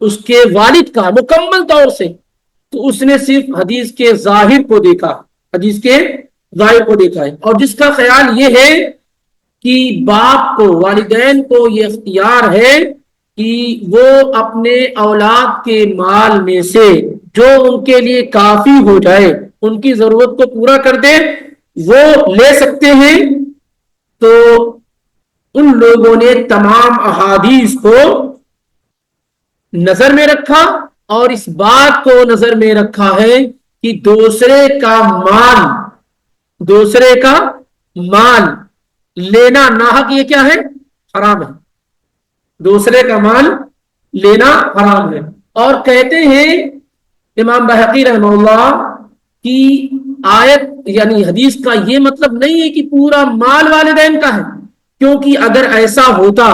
اس کے والد کا مکمل طور سے، تو اس نے صرف حدیث کے ظاہر کو دیکھا، حدیث کے ظاہر کو دیکھا ہے، اور جس کا خیال یہ ہے کہ باپ کو، والدین کو یہ اختیار ہے کہ وہ اپنے اولاد کے مال میں سے جو ان کے لیے کافی ہو جائے، ان کی ضرورت کو پورا کر دے، وہ لے سکتے ہیں، تو ان لوگوں نے تمام احادیث کو نظر میں رکھا اور اس بات کو نظر میں رکھا ہے کہ دوسرے کا مال لینا ناحق یہ کیا ہے؟ حرام ہے، دوسرے کا مال لینا حرام ہے۔ اور کہتے ہیں امام بہقی رحمہ اللہ کی آیت یعنی حدیث کا یہ مطلب نہیں ہے کہ پورا مال والدین کا ہے، کیونکہ اگر ایسا ہوتا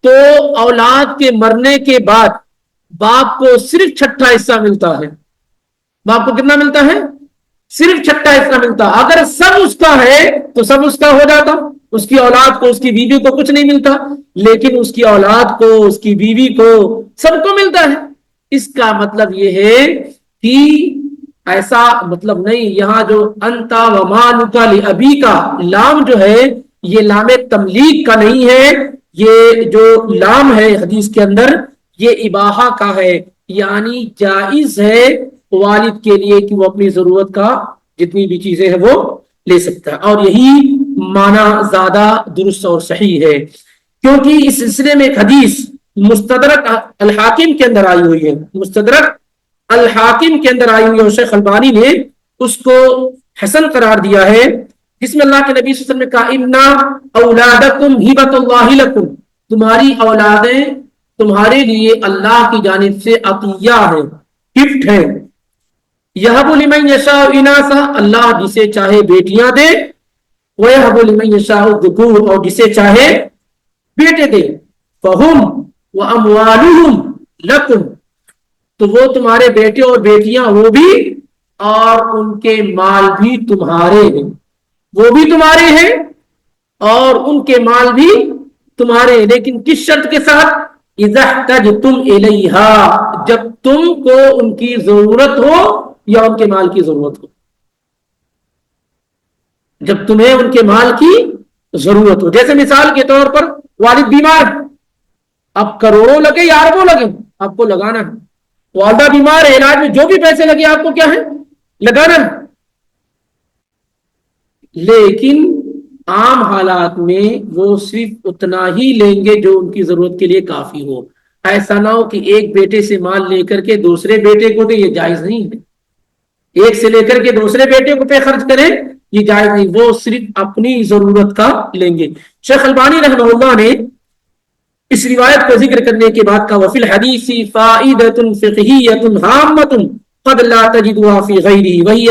تو اولاد کے مرنے کے بعد باپ کو صرف چھٹا حصہ ملتا ہے۔ باپ کو کتنا ملتا ہے؟ صرف چھٹا حصہ ملتا۔ اگر سب اس کا ہے تو سب اس کا ہو جاتا، اس کی اولاد کو، اس کی بیوی کو کچھ نہیں ملتا، لیکن اس کی اولاد کو، اس کی بیوی کو، سب کو ملتا ہے۔ اس کا مطلب یہ ہے کہ ایسا مطلب نہیں، یہاں جو انتا و مالک لابی کا لام جو ہے یہ لام تملیک کا نہیں ہے، یہ جو لام ہے حدیث کے اندر یہ اباحہ کا ہے، یعنی جائز ہے والد کے لیے کہ وہ اپنی ضرورت کا جتنی بھی چیزیں ہیں وہ لے سکتا ہے، اور یہی معنی زیادہ درست اور صحیح ہے، کیونکہ اس سلسلے میں ایک حدیث مستدرک الحاکم کے اندر آئی ہوئی ہے، مستدرک الحاکم کے اندر آئی ہوئی ہے، اور شیخ البانی نے اس کو حسن قرار دیا ہے، جس میں اللہ کے نبی صلی اللہ علیہ وسلم نے کہا اِنَّ أَوْلَادَكُمْ هِبَةُ اللَّهِ لَكُمْ، تمہاری اولادیں تمہارے لیے اللہ کی جانب سے عطیہ ہے، گفٹ ہے، یَهَبُ لِمَن يَشَاءُ إِنَاثًا، اللہ جسے چاہے بیٹیاں دے، وَيَهَبُ لِمَن يَشَاءُ الذُّكُورَ، اور جسے چاہے بیٹے دے، فَهُمْ وَأَمْوَالُهُمْ لَكُمْ، تو وہ تمہارے بیٹے اور بیٹیاں وہ بھی، اور ان کے مال بھی تمہارے ہیں، وہ بھی تمہارے ہیں اور ان کے مال بھی تمہارے ہیں، لیکن کس شرط کے ساتھ؟ اذا احتجتم الیہا، جب تم کو ان کی ضرورت ہو یا ان کے مال کی ضرورت ہو، جب تمہیں ان کے مال کی ضرورت ہو۔ جیسے مثال کے طور پر والد بیمار، اب کروڑوں لگے یا اربوں لگے آپ کو لگانا ہے، والدہ بیمار ہے، علاج میں جو بھی پیسے لگے آپ کو کیا ہے؟ لگانا ہے، لیکن عام حالات میں وہ صرف اتنا ہی لیں گے جو ان کی ضرورت کے لیے کافی ہو۔ ایسا نہ ہو کہ ایک بیٹے سے مال لے کر کے دوسرے بیٹے کو دے، یہ جائز نہیں ہے، ایک سے لے کر کے دوسرے بیٹے کو پہ خرچ کریں، یہ جائز نہیں، وہ صرف اپنی ضرورت کا لیں گے۔ شیخ البانی رحمہ اللہ نے اس روایت کو ذکر کرنے کے بعد کہا وفی الحدیث فائدۃ فقہیۃ ہامۃ قد لا تجدها فی غیرہ وہی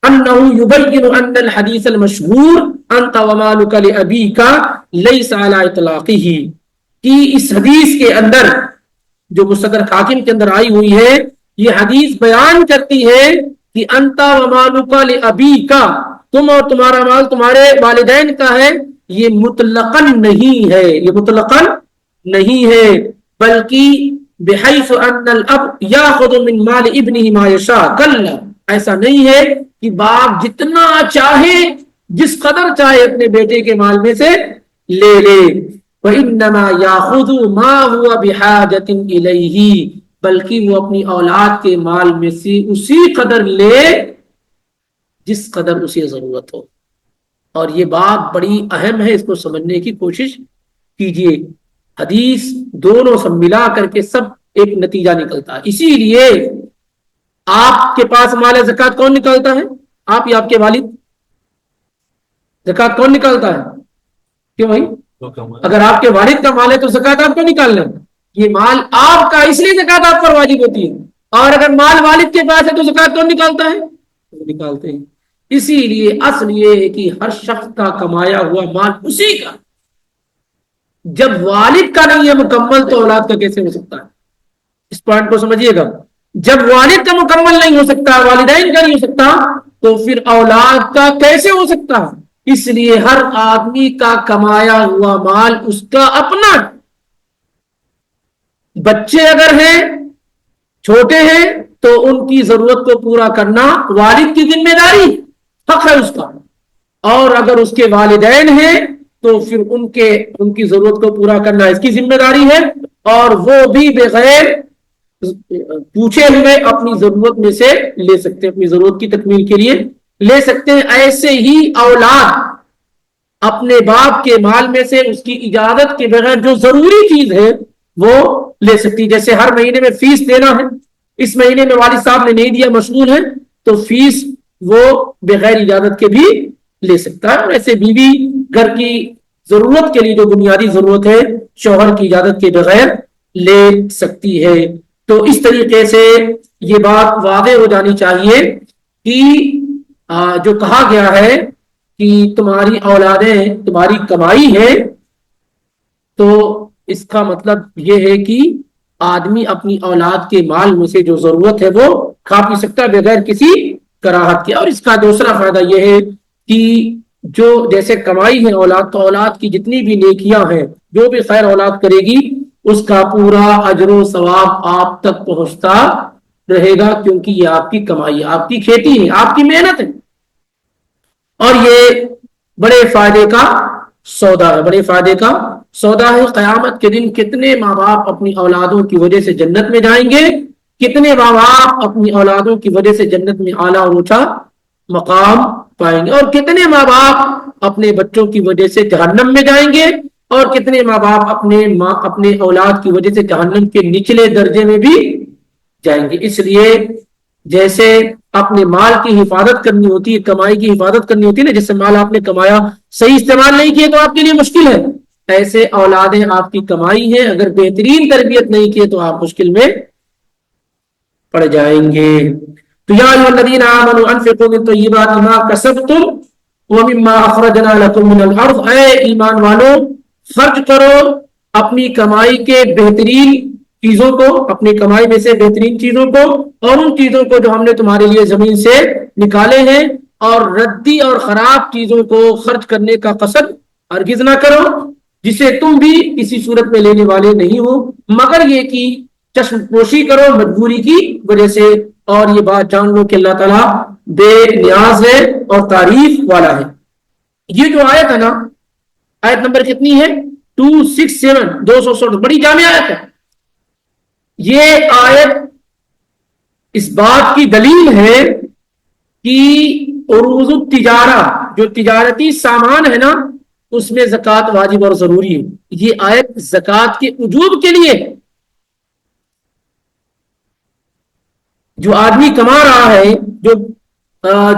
انہ یبین ان الحدیث المشہور انت ومالک لابیک لیس علی اطلاقہ، کہ اس حدیث کے اندر جو مستدرک حاکم کے اندر آئی ہوئی ہے، یہ حدیث بیان کرتی ہے کہ انت ومالک لابیک، تم اور تمہارا مال تمہارے والدین کا ہے، یہ مطلقاً نہیں ہے، یہ مطلقاً نہیں ہے، بلکہ بحیث ان الاب یاخذ من مال ابنہ ما یشاء، کلا، ایسا نہیں ہے کہ باپ جتنا چاہے جس قدر چاہے اپنے بیٹے کے مال میں سے لے لے، وَإِنَّمَا يَأْخُذُ مَا هُوَ بِحَاجَةٍ إِلَيْهِ، بلکہ وہ اپنی اولاد کے مال میں سے اسی قدر لے جس قدر اسے ضرورت ہو۔ اور یہ بات بڑی اہم ہے، اس کو سمجھنے کی کوشش کیجئے، حدیث دونوں سب ملا کر کے سب ایک نتیجہ نکلتا ہے۔ اسی لیے آپ کے پاس مال زکوٰۃ کون نکالتا ہے؟ آپ یا آپ کے والد؟ زکوٰۃ کون نکالتا ہے؟ کیوں بھائی؟ اگر آپ کے والد کا مال ہے تو زکوٰۃ آپ کو نکالنا ہے، یہ مال آپ کا، اس لیے زکوٰۃ آپ پر واجب ہوتی ہے، اور اگر مال والد کے پاس ہے تو زکوٰۃ کون نکالتا ہے؟ وہ نکالتے ہیں۔ اسی لیے اصل یہ ہے کہ ہر شخص کا کمایا ہوا مال اسی کا، جب والد کا نہیں ہے مکمل تو اولاد کا کیسے ہو سکتا ہے؟ اس پوائنٹ کو سمجھیے گا، جب والد کا مکمل نہیں ہو سکتا، والدین کا نہیں ہو سکتا، تو پھر اولاد کا کیسے ہو سکتا ہے؟ اس لیے ہر آدمی کا کمایا ہوا مال اس کا اپنا، بچے اگر ہیں چھوٹے ہیں تو ان کی ضرورت کو پورا کرنا والد کی ذمہ داری، حق ہے اس کا، اور اگر اس کے والدین ہیں تو پھر ان کی ضرورت کو پورا کرنا اس کی ذمہ داری ہے، اور وہ بھی بغیر پوچھے ہوئے اپنی ضرورت میں سے لے سکتے ہیں، اپنی ضرورت کی تکمیل کے لیے لے سکتے ہیں۔ ایسے ہی اولاد اپنے باپ کے مال میں سے اس کی اجازت کے بغیر جو ضروری چیز ہے وہ لے سکتی، جیسے ہر مہینے میں فیس دینا ہے، اس مہینے میں والد صاحب نے نہیں دیا، مشغول ہے، تو فیس وہ بغیر اجازت کے بھی لے سکتا ہے، اور ایسے بیوی گھر کی ضرورت کے لیے جو بنیادی ضرورت ہے شوہر کی اجازت کے بغیر لے سکتی ہے۔ تو اس طریقے سے یہ بات واضح ہو جانی چاہیے کہ جو کہا گیا ہے کہ تمہاری اولادیں تمہاری کمائی ہے، تو اس کا مطلب یہ ہے کہ آدمی اپنی اولاد کے مال میں سے جو ضرورت ہے وہ کھا پی سکتا ہے بغیر کسی کراہت کے۔ اور اس کا دوسرا فائدہ یہ ہے کہ جو جیسے کمائی ہے اولاد، تو اولاد کی جتنی بھی نیکیاں ہیں، جو بھی خیر اولاد کرے گی اس کا پورا اجر و ثواب آپ تک پہنچتا رہے گا، کیونکہ یہ آپ کی کمائی ہے، آپ کی کھیتی ہے، آپ کی محنت ہے، اور یہ بڑے فائدے کا سودا ہے، بڑے فائدے کا سودا ہے۔ قیامت کے دن کتنے ماں باپ اپنی اولادوں کی وجہ سے جنت میں جائیں گے، کتنے ماں باپ اپنی اولادوں کی وجہ سے جنت میں اعلیٰ اور اونچا مقام پائیں گے، اور کتنے ماں باپ اپنے بچوں کی وجہ سے جہنم میں جائیں گے، اور کتنے ماں باپ اپنے اولاد کی وجہ سے جہنم کے نچلے درجے میں بھی جائیں گے۔ اس لیے جیسے اپنے مال کی حفاظت کرنی ہوتی ہے، کمائی کی حفاظت کرنی ہوتی ہے نا، جیسے مال آپ نے کمایا صحیح استعمال نہیں کیے تو آپ کے لیے مشکل ہے، ایسے اولادیں آپ کی کمائی ہے، اگر بہترین تربیت نہیں کیے تو آپ مشکل میں پڑ جائیں گے۔ تو یا ایھا الذین آمنوا انفقوا من طیبات ما کسبتم ومما اخرجنا لکم من الارض، اے ایمان والو خرچ کرو اپنی کمائی کے بہترین چیزوں کو، اپنی کمائی میں سے بہترین چیزوں کو، اور ان چیزوں کو جو ہم نے تمہارے لیے زمین سے نکالے ہیں، اور ردی اور خراب چیزوں کو خرچ کرنے کا قصد ہرگز نہ کرو، جسے تم بھی کسی صورت میں لینے والے نہیں ہو، مگر یہ کہ چشم پوشی کرو مجبوری کی وجہ سے، اور یہ بات جان لو کہ اللہ تعالیٰ بے نیاز ہے اور تعریف والا ہے۔ یہ جو آیت ہے نا، آیت نمبر کتنی ہے؟ 267، 267، بڑی جامع آیت ہے۔ یہ آیت اس بات کی دلیل ہے کہ عروض التجارہ، جو تجارتی سامان ہے نا، اس میں زکوٰۃ واجب اور ضروری ہے۔ یہ آیت زکوٰۃ کے وجوب کے لیے، جو آدمی کما رہا ہے،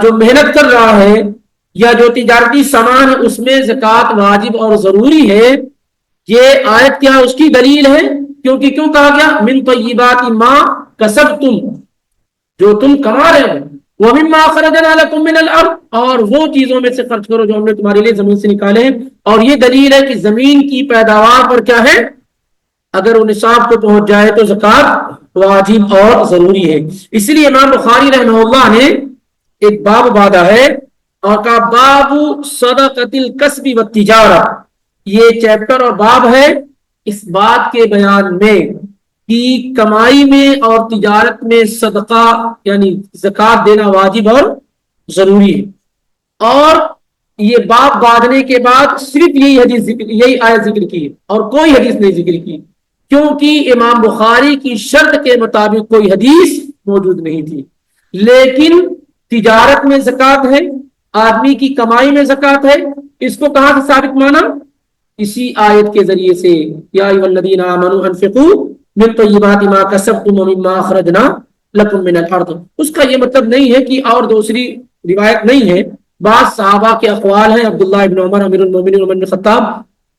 جو محنت کر رہا ہے، یا جو تجارتی سامان ہے اس میں زکوٰۃ واجب اور ضروری ہے، یہ آیت کیا اس کی دلیل ہے؟ کیونکہ کیوں کہا گیا من طیبات ما کسبتم، جو تم کما رہے ہو، ومما اخرجنا لکم من الارض، اور وہ چیزوں میں سے خرچ کرو جو ہم نے تمہارے لیے زمین سے نکالے ہیں۔ اور یہ دلیل ہے کہ زمین کی پیداوار پر کیا ہے، اگر وہ نصاب کو پہنچ جائے تو زکوٰۃ واجب اور ضروری ہے۔ اس لیے امام بخاری رحمہ اللہ نے ایک باب باندھا ہے اور کہا باب صدقۃ الکسب والتجارہ، یہ چیپٹر اور باب ہے اس بات کے بیان میں کہ کمائی میں اور تجارت میں صدقہ یعنی زکوٰۃ دینا واجب اور ضروری ہے۔ اور یہ باب باندھنے کے بعد صرف یہی آیت ذکر کی اور کوئی حدیث نہیں ذکر کی، کیونکہ امام بخاری کی شرط کے مطابق کوئی حدیث موجود نہیں تھی۔ لیکن تجارت میں زکوٰۃ ہے، آدمی کی کمائی میں زکوٰۃ ہے، اس کو کہاں سے ثابت مانا؟ اسی آیت کے ذریعے سے، یا ایھا الذین آمنوا انفقوا من طیبات ما کسبتم ومما اخرجنا لکم من الارض۔ اس کا یہ مطلب نہیں ہے کہ اور دوسری روایت نہیں ہے، بعض صحابہ کے اقوال ہیں، عبداللہ ابن عمر امیر المومنین عمر بن خطاب،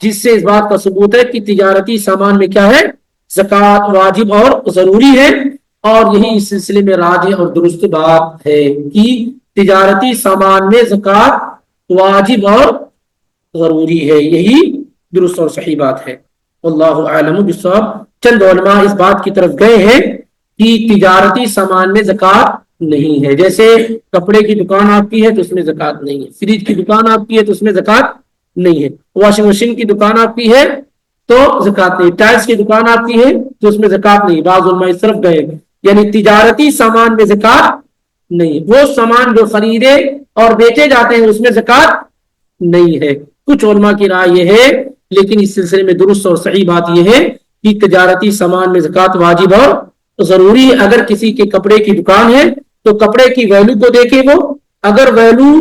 جس سے اس بات کا ثبوت ہے کہ تجارتی سامان میں کیا ہے، زکوٰۃ واجب اور ضروری ہے۔ اور یہی اس سلسلے میں راجح اور درست بات ہے کہ تجارتی سامان میں زکوٰۃ واجب اور ضروری ہے، یہی درست اور صحیح بات ہے۔ واللہ اعلم بالصواب۔ چند علماء اس بات کی طرف گئے ہیں کہ تجارتی سامان میں زکوٰۃ نہیں ہے، جیسے کپڑے کی دکان آپ کی ہے تو اس میں زکوٰۃ نہیں ہے، فریج کی دکان آپ کی ہے تو اس میں زکوٰۃ نہیں ہے، واشنگ مشین کی دکان آپ کی ہے تو زکوٰۃ نہیں، ٹائلس کی دکان آپ کی ہے تو اس میں زکوٰۃ نہیں۔ بعض علماء اس طرف گئے، یعنی تجارتی سامان میں زکوٰۃ نہیں، وہ سامان جو خریدے اور بیچے جاتے ہیں اس میں زکوٰۃ نہیں ہے۔ کچھ علماء کی رائے یہ ہے، لیکن اس سلسلے میں درست اور صحیح بات یہ ہے کہ تجارتی سامان میں زکوٰۃ واجب اور ضروری ہے۔ اگر کسی کے کپڑے کی دکان ہے تو کپڑے کی ویلو کو دیکھے وہ، اگر ویلو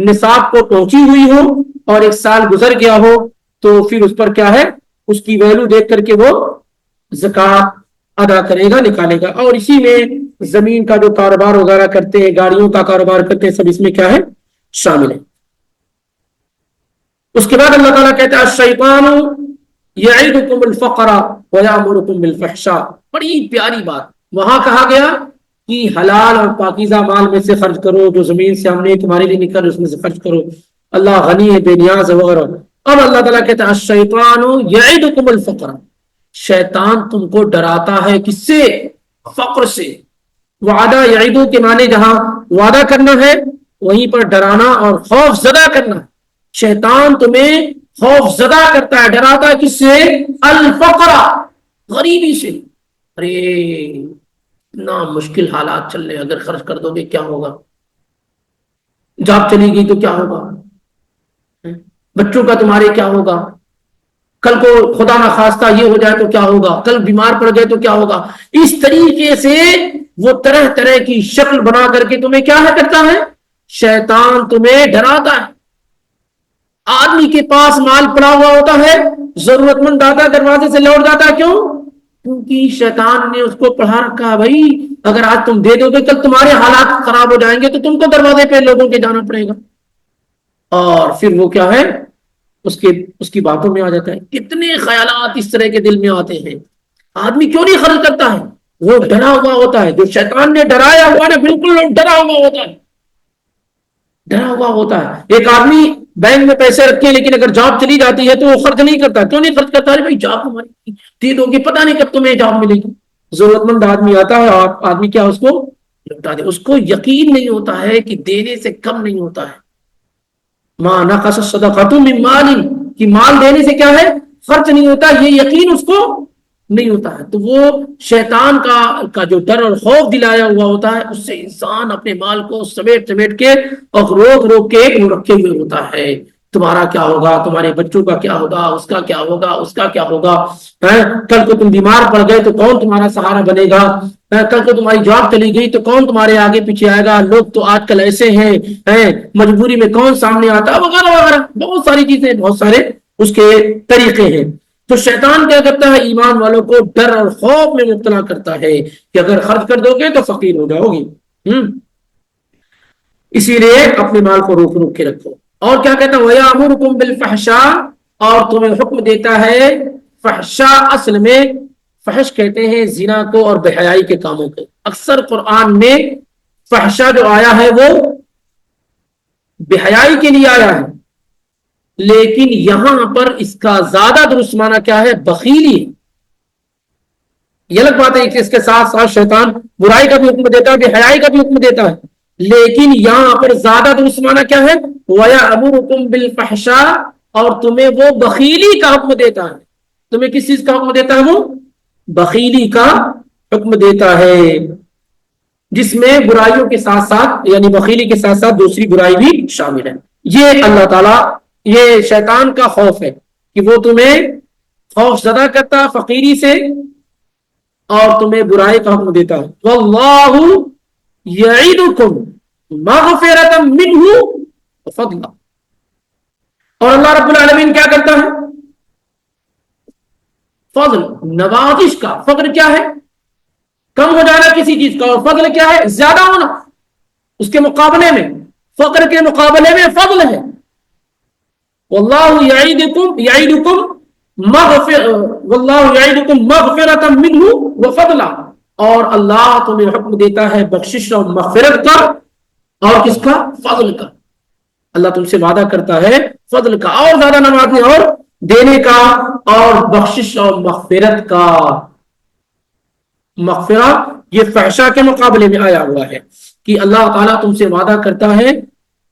نصاب کو پہنچی ہوئی ہو اور ایک سال گزر گیا ہو تو پھر اس پر کیا ہے، اس کی ویلو دیکھ کر کے وہ زکوٰۃ ادا کرے گا، نکالے گا۔ اور اسی میں زمین کا جو کاروبار وغیرہ کرتے ہیں، گاڑیوں کا کاروبار کرتے ہیں، سب اس میں کیا ہے، شامل ہے۔ اس کے بعد اللہ تعالیٰ کہتا ہے الشیطان یعدکم الفقر ویامرکم بالفحشاء۔ بڑی پیاری بات وہاں کہا گیا کہ حلال اور پاکیزہ مال میں سے خرچ کرو، جو زمین سے ہم نے تمہارے لیے نکل اس میں سے خرچ کرو، اللہ غنی ہے، بے نیاز ہے وغیرہ۔ اب اللہ تعالیٰ کہتا ہے الشیطان یعدکم الفقر، شیطان تم کو ڈراتا ہے، کس سے، فقر سے۔ وعدہ یعدو کے معنی جہاں وعدہ کرنا ہے وہیں پر ڈرانا اور خوف زدہ کرنا۔ شیطان تمہیں خوف زدہ کرتا ہے، ڈراتا ہے کس سے، الفقر، غریبی سے۔ ارے اتنا مشکل حالات چل رہے، اگر خرچ کر دو گے کیا ہوگا، جاب چلی گئی تو کیا ہوگا، بچوں کا تمہارے کیا ہوگا، کل کو خدا نخواستہ یہ ہو جائے تو کیا ہوگا، کل بیمار پڑ گئے تو کیا ہوگا۔ اس طریقے سے وہ طرح طرح کی شکل بنا کر کے تمہیں کیا کرتا ہے، شیطان تمہیں ڈراتا ہے۔ آدمی کے پاس مال پڑا ہوا ہوتا ہے، ضرورت مند آتا ہے دروازے سے لوٹ جاتا ہے، کیوں، کیونکہ شیطان نے اس کو پڑھا رکھا، بھائی اگر آج تم دے دو گے کل تمہارے حالات خراب ہو جائیں گے تو تم کو دروازے پہ لوگوں کے جانا پڑے گا۔ اور پھر وہ کیا ہے، اس کی باتوں میں آ جاتا ہے۔ کتنے خیالات اس طرح کے دل میں آتے ہیں، آدمی کیوں نہیں خرچ کرتا ہے، وہ ڈرا ہوا ہوتا ہے، جو شیطان نے ڈرایا ہوا نا، بالکل ڈرا ہوا ہوتا ہے، ڈرا ہوا ہوتا ہے۔ ایک آدمی بینک میں پیسے رکھے لیکن اگر جاب چلی جاتی ہے تو وہ خرچ نہیں کرتا، کیوں نہیں خرچ کرتا ہے، بھائی جاب تمہاری دے دو گے، پتہ نہیں کب تمہیں جاب ملے گی۔ ضرورت مند آدمی آتا ہے اور آدمی کیا اس کو لوٹا دے، اس کو یقین نہیں ہوتا ہے کہ دینے سے کم نہیں ہوتا ہے۔ ما نقص الصدقۃ من مال، کہ مال دینے سے کیا ہے، خرچ نہیں ہوتا، یہ یقین اس کو نہیں ہوتا ہے۔ تو وہ شیطان کا جو ڈر اور خوف دلایا ہوا ہوتا ہے، اس سے انسان اپنے مال کو سمیٹ سمیٹ کے اور روک کے رکھے ہوئے ہوتا ہے۔ تمہارا کیا ہوگا، تمہارے بچوں کا کیا ہوگا، اس کا کیا ہوگا، اس کا کیا ہوگا، کل کو تم بیمار پڑ گئے تو کون تمہارا سہارا بنے گا، کل کو تمہاری جاب چلی گئی تو کون تمہارے آگے پیچھے آئے گا، لوگ تو آج کل ایسے ہیں، مجبوری میں کون سامنے آتا ہے، وغیرہ وغیرہ، بہت ساری چیزیں، بہت سارے اس کے طریقے ہیں۔ تو شیطان کیا کرتا ہے، ایمان والوں کو ڈر اور خوف میں مبتلا کرتا ہے کہ اگر خرچ کر دو گے تو فقیر ہو جاؤ گے۔ اسی لیے اپنے مال کو روک کے رکھو۔ اور کیا کہتا ہے، وَيَأْمُرُكُمْ بِالْفَحْشَاءِ، اور تمہیں حکم دیتا ہے، فحشاء اصل میں فحش کہتے ہیں زنا کو اور بے حیائی کے کاموں کو۔ اکثر قرآن میں فحشاء جو آیا ہے وہ بے حیائی کے لیے آیا ہے، لیکن یہاں پر اس کا زیادہ درست معنی کیا ہے، بخیلی۔ یہ الگ بات ہے کہ اس کے ساتھ ساتھ شیطان برائی کا بھی حکم دیتا ہے، بے حیائی کا بھی حکم دیتا ہے، لیکن یہاں پر زیادہ درست معنی کیا ہے، وَيَأْمُرُكُمْ بِالْفَحْشَاءِ، اور تمہیں وہ بخیلی کا حکم دیتا ہے۔ تمہیں کس چیز کا حکم دیتا ہے، وہ بخیلی کا حکم دیتا ہے، جس میں برائیوں کے ساتھ ساتھ، یعنی بخیلی کے ساتھ ساتھ دوسری برائی بھی شامل ہے۔ یہ اللہ تعالیٰ، یہ شیطان کا خوف ہے کہ وہ تمہیں خوف زدہ کرتا فقیری سے اور تمہیں برائی کا حکم دیتا ہے۔ وَاللَّهُ يَعِدُكُمْ مَغْفِرَةً مِّنْهُ وَفَضْلًا، اور اللہ رب العالمین کیا کرتا ہے، فضل، نوازش کا۔ فقر کیا ہے، کم ہو جانا کسی چیز کا، اور فضل کیا ہے، زیادہ ہونا، اس کے مقابلے میں، فقر کے مقابلے میں فضل ہے۔ واللہ یعیدکم مغفرۃ منہ وفضلا، اور اللہ تمہیں حکم دیتا ہے بخشش اور مغفرت کا اور کس کا؟ فضل کا. اللہ تم سے وعدہ کرتا ہے فضل کا، اور زیادہ نوازنے اور دینے کا، اور بخشش اور مغفرت کا. مغفرہ یہ فحشا کے مقابلے میں آیا ہوا ہے کہ اللہ تعالیٰ تم سے وعدہ کرتا ہے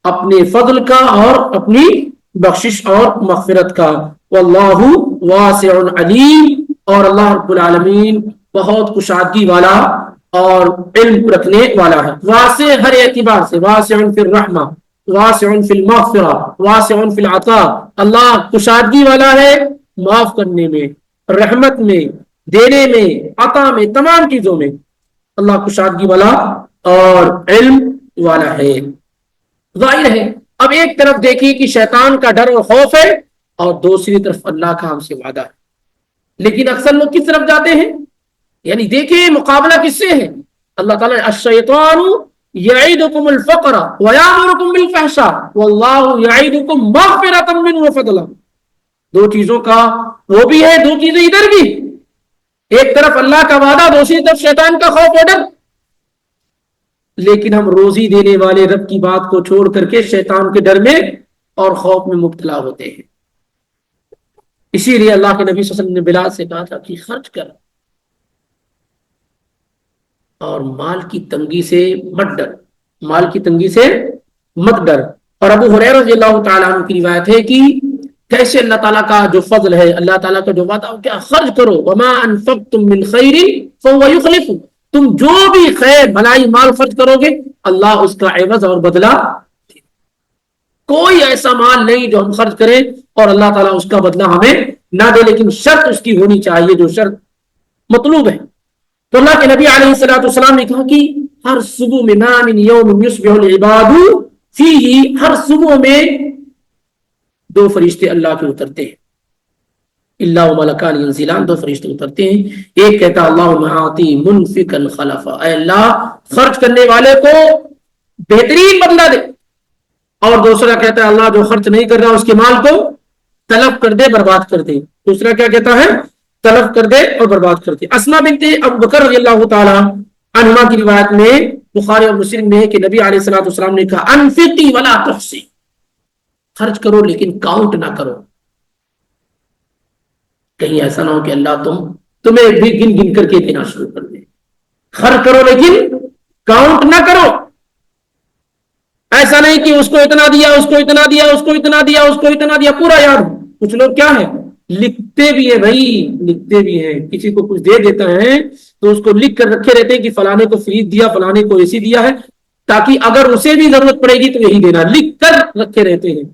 اپنے فضل کا اور اپنی بخشش اور مغفرت کا. واللہ واسع علیم، اور اللہ رب العالمین بہت کشادگی والا اور علم رکھنے والا ہے. واسع ہر اعتبار سے، واسع فی الرحمہ، واسع فی المغفرہ، واسع فی العطاء. اللہ کشادگی والا ہے معاف کرنے میں، رحمت میں، دینے میں، عطا میں، تمام چیزوں میں اللہ کشادگی والا اور علم والا ہے. ظاہر ہے اب ایک طرف دیکھیے کہ شیطان کا ڈر اور خوف ہے، اور دوسری طرف اللہ کا ہم سے وعدہ ہے. لیکن اکثر لوگ کس طرف جاتے ہیں؟ یعنی دیکھیں مقابلہ کس سے ہے؟ اللہ تعالیٰ الشیطان یعیدکم الفقر ویامرکم بالفحشاء واللہ یعیدکم مغفرۃ منہ وفضلا. دو چیزوں کا وہ بھی ہے، دو چیزیں ادھر بھی. ایک طرف اللہ کا وعدہ، دوسری طرف شیطان کا خوف اور ڈر. لیکن ہم روزی دینے والے رب کی بات کو چھوڑ کر کے شیطان کے ڈر میں اور خوف میں مبتلا ہوتے ہیں. اسی لیے اللہ کے نبی صلی اللہ علیہ وسلم نے بلال سے کہا تھا کہ خرچ کر اور مال کی تنگی سے مت ڈر، مال کی تنگی سے مت ڈر. اور ابو ہریرہ رضی اللہ تعالیٰ عنہ کی روایت ہے کہ کیسے اللہ تعالیٰ کا جو فضل ہے، اللہ تعالیٰ کا جو وعدہ ہو، کیا خرچ کرو وما انفقتم من خیر فهو يخلف. تم جو بھی خیر بھلائی مال خرچ کرو گے اللہ اس کا عوض اور بدلہ. کوئی ایسا مال نہیں جو ہم خرچ کریں اور اللہ تعالیٰ اس کا بدلہ ہمیں نہ دے، لیکن شرط اس کی ہونی چاہیے جو شرط مطلوب ہے. تو اللہ کے نبی علیہ الصلوۃ والسلام نے کہا کہ ہر صبح میں ما من یوم یصبح العباد فیہ، ہر صبح میں دو فرشتے اللہ کے اترتے ہیں. اللہ وملکان ینزلان، دو فرشتے اترتے ہیں. ایک کہتا اللہم آتی منفقا خلفا، اے اللہ خرچ کرنے والے کو بہترین بدلہ دے. اور دوسرا کہتا ہے اللہ جو خرچ نہیں کر رہا اس کے مال کو تلف کر دے، برباد کر دے. دوسرا کیا کہتا ہے؟ تلف کر دے اور برباد کر دے. اسما بنت ابو بکر رضی اللہ تعالی عنہا کی روایت میں بخاری اور مسلم میں ہے کہ نبی علیہ الصلوۃ والسلام نے کہا انفقی ولا تحصی، خرچ کرو لیکن کاؤنٹ نہ کرو. کہیں ایسا نہ ہو کہ اللہ تمہیں بھی گن گن کر کے دینا شروع کر دے. خرچ کرو لیکن کاؤنٹ نہ کرو. ایسا نہیں کہ اس کو اتنا دیا، اس کو اتنا دیا، اس کو اتنا دیا، اس کو اتنا دیا، پورا یاد. کچھ لوگ کیا ہے لکھتے بھی ہیں بھائی، لکھتے بھی ہیں. کسی کو کچھ دے دیتا ہے تو اس کو لکھ کر رکھے رہتے ہیں کہ فلانے کو فریج دیا، فلانے کو اے سی دیا ہے، تاکہ اگر اسے بھی ضرورت پڑے گی تو یہی دینا، لکھ کر رکھے رہتے ہیں.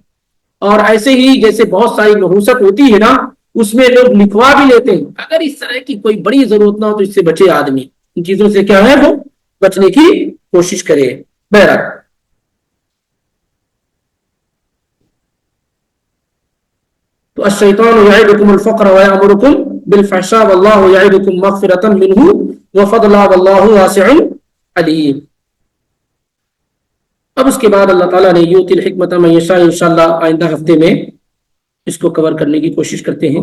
اور ایسے ہی جیسے بہت ساری نحوست ہوتی ہے نا، اس میں لوگ لکھوا بھی لیتے ہیں. اگر اس طرح کی کوئی بڑی ضرورت نہ ہو تو اس سے بچے آدمی، ان چیزوں سے کیا ہے وہ بچنے کی کوشش کرے. بہرحال تو الشیطان یعدکم الفقر ویامرکم بالفحشاء واللہ یعدکم مغفرۃ منہ وفضلا واللہ واسع علیم. اب اس کے بعد اللہ تعالیٰ نے یؤتی الحکمۃ من یشاء، انشاءاللہ آئندہ ہفتے میں اس کو کور کرنے کی کوشش کرتے ہیں.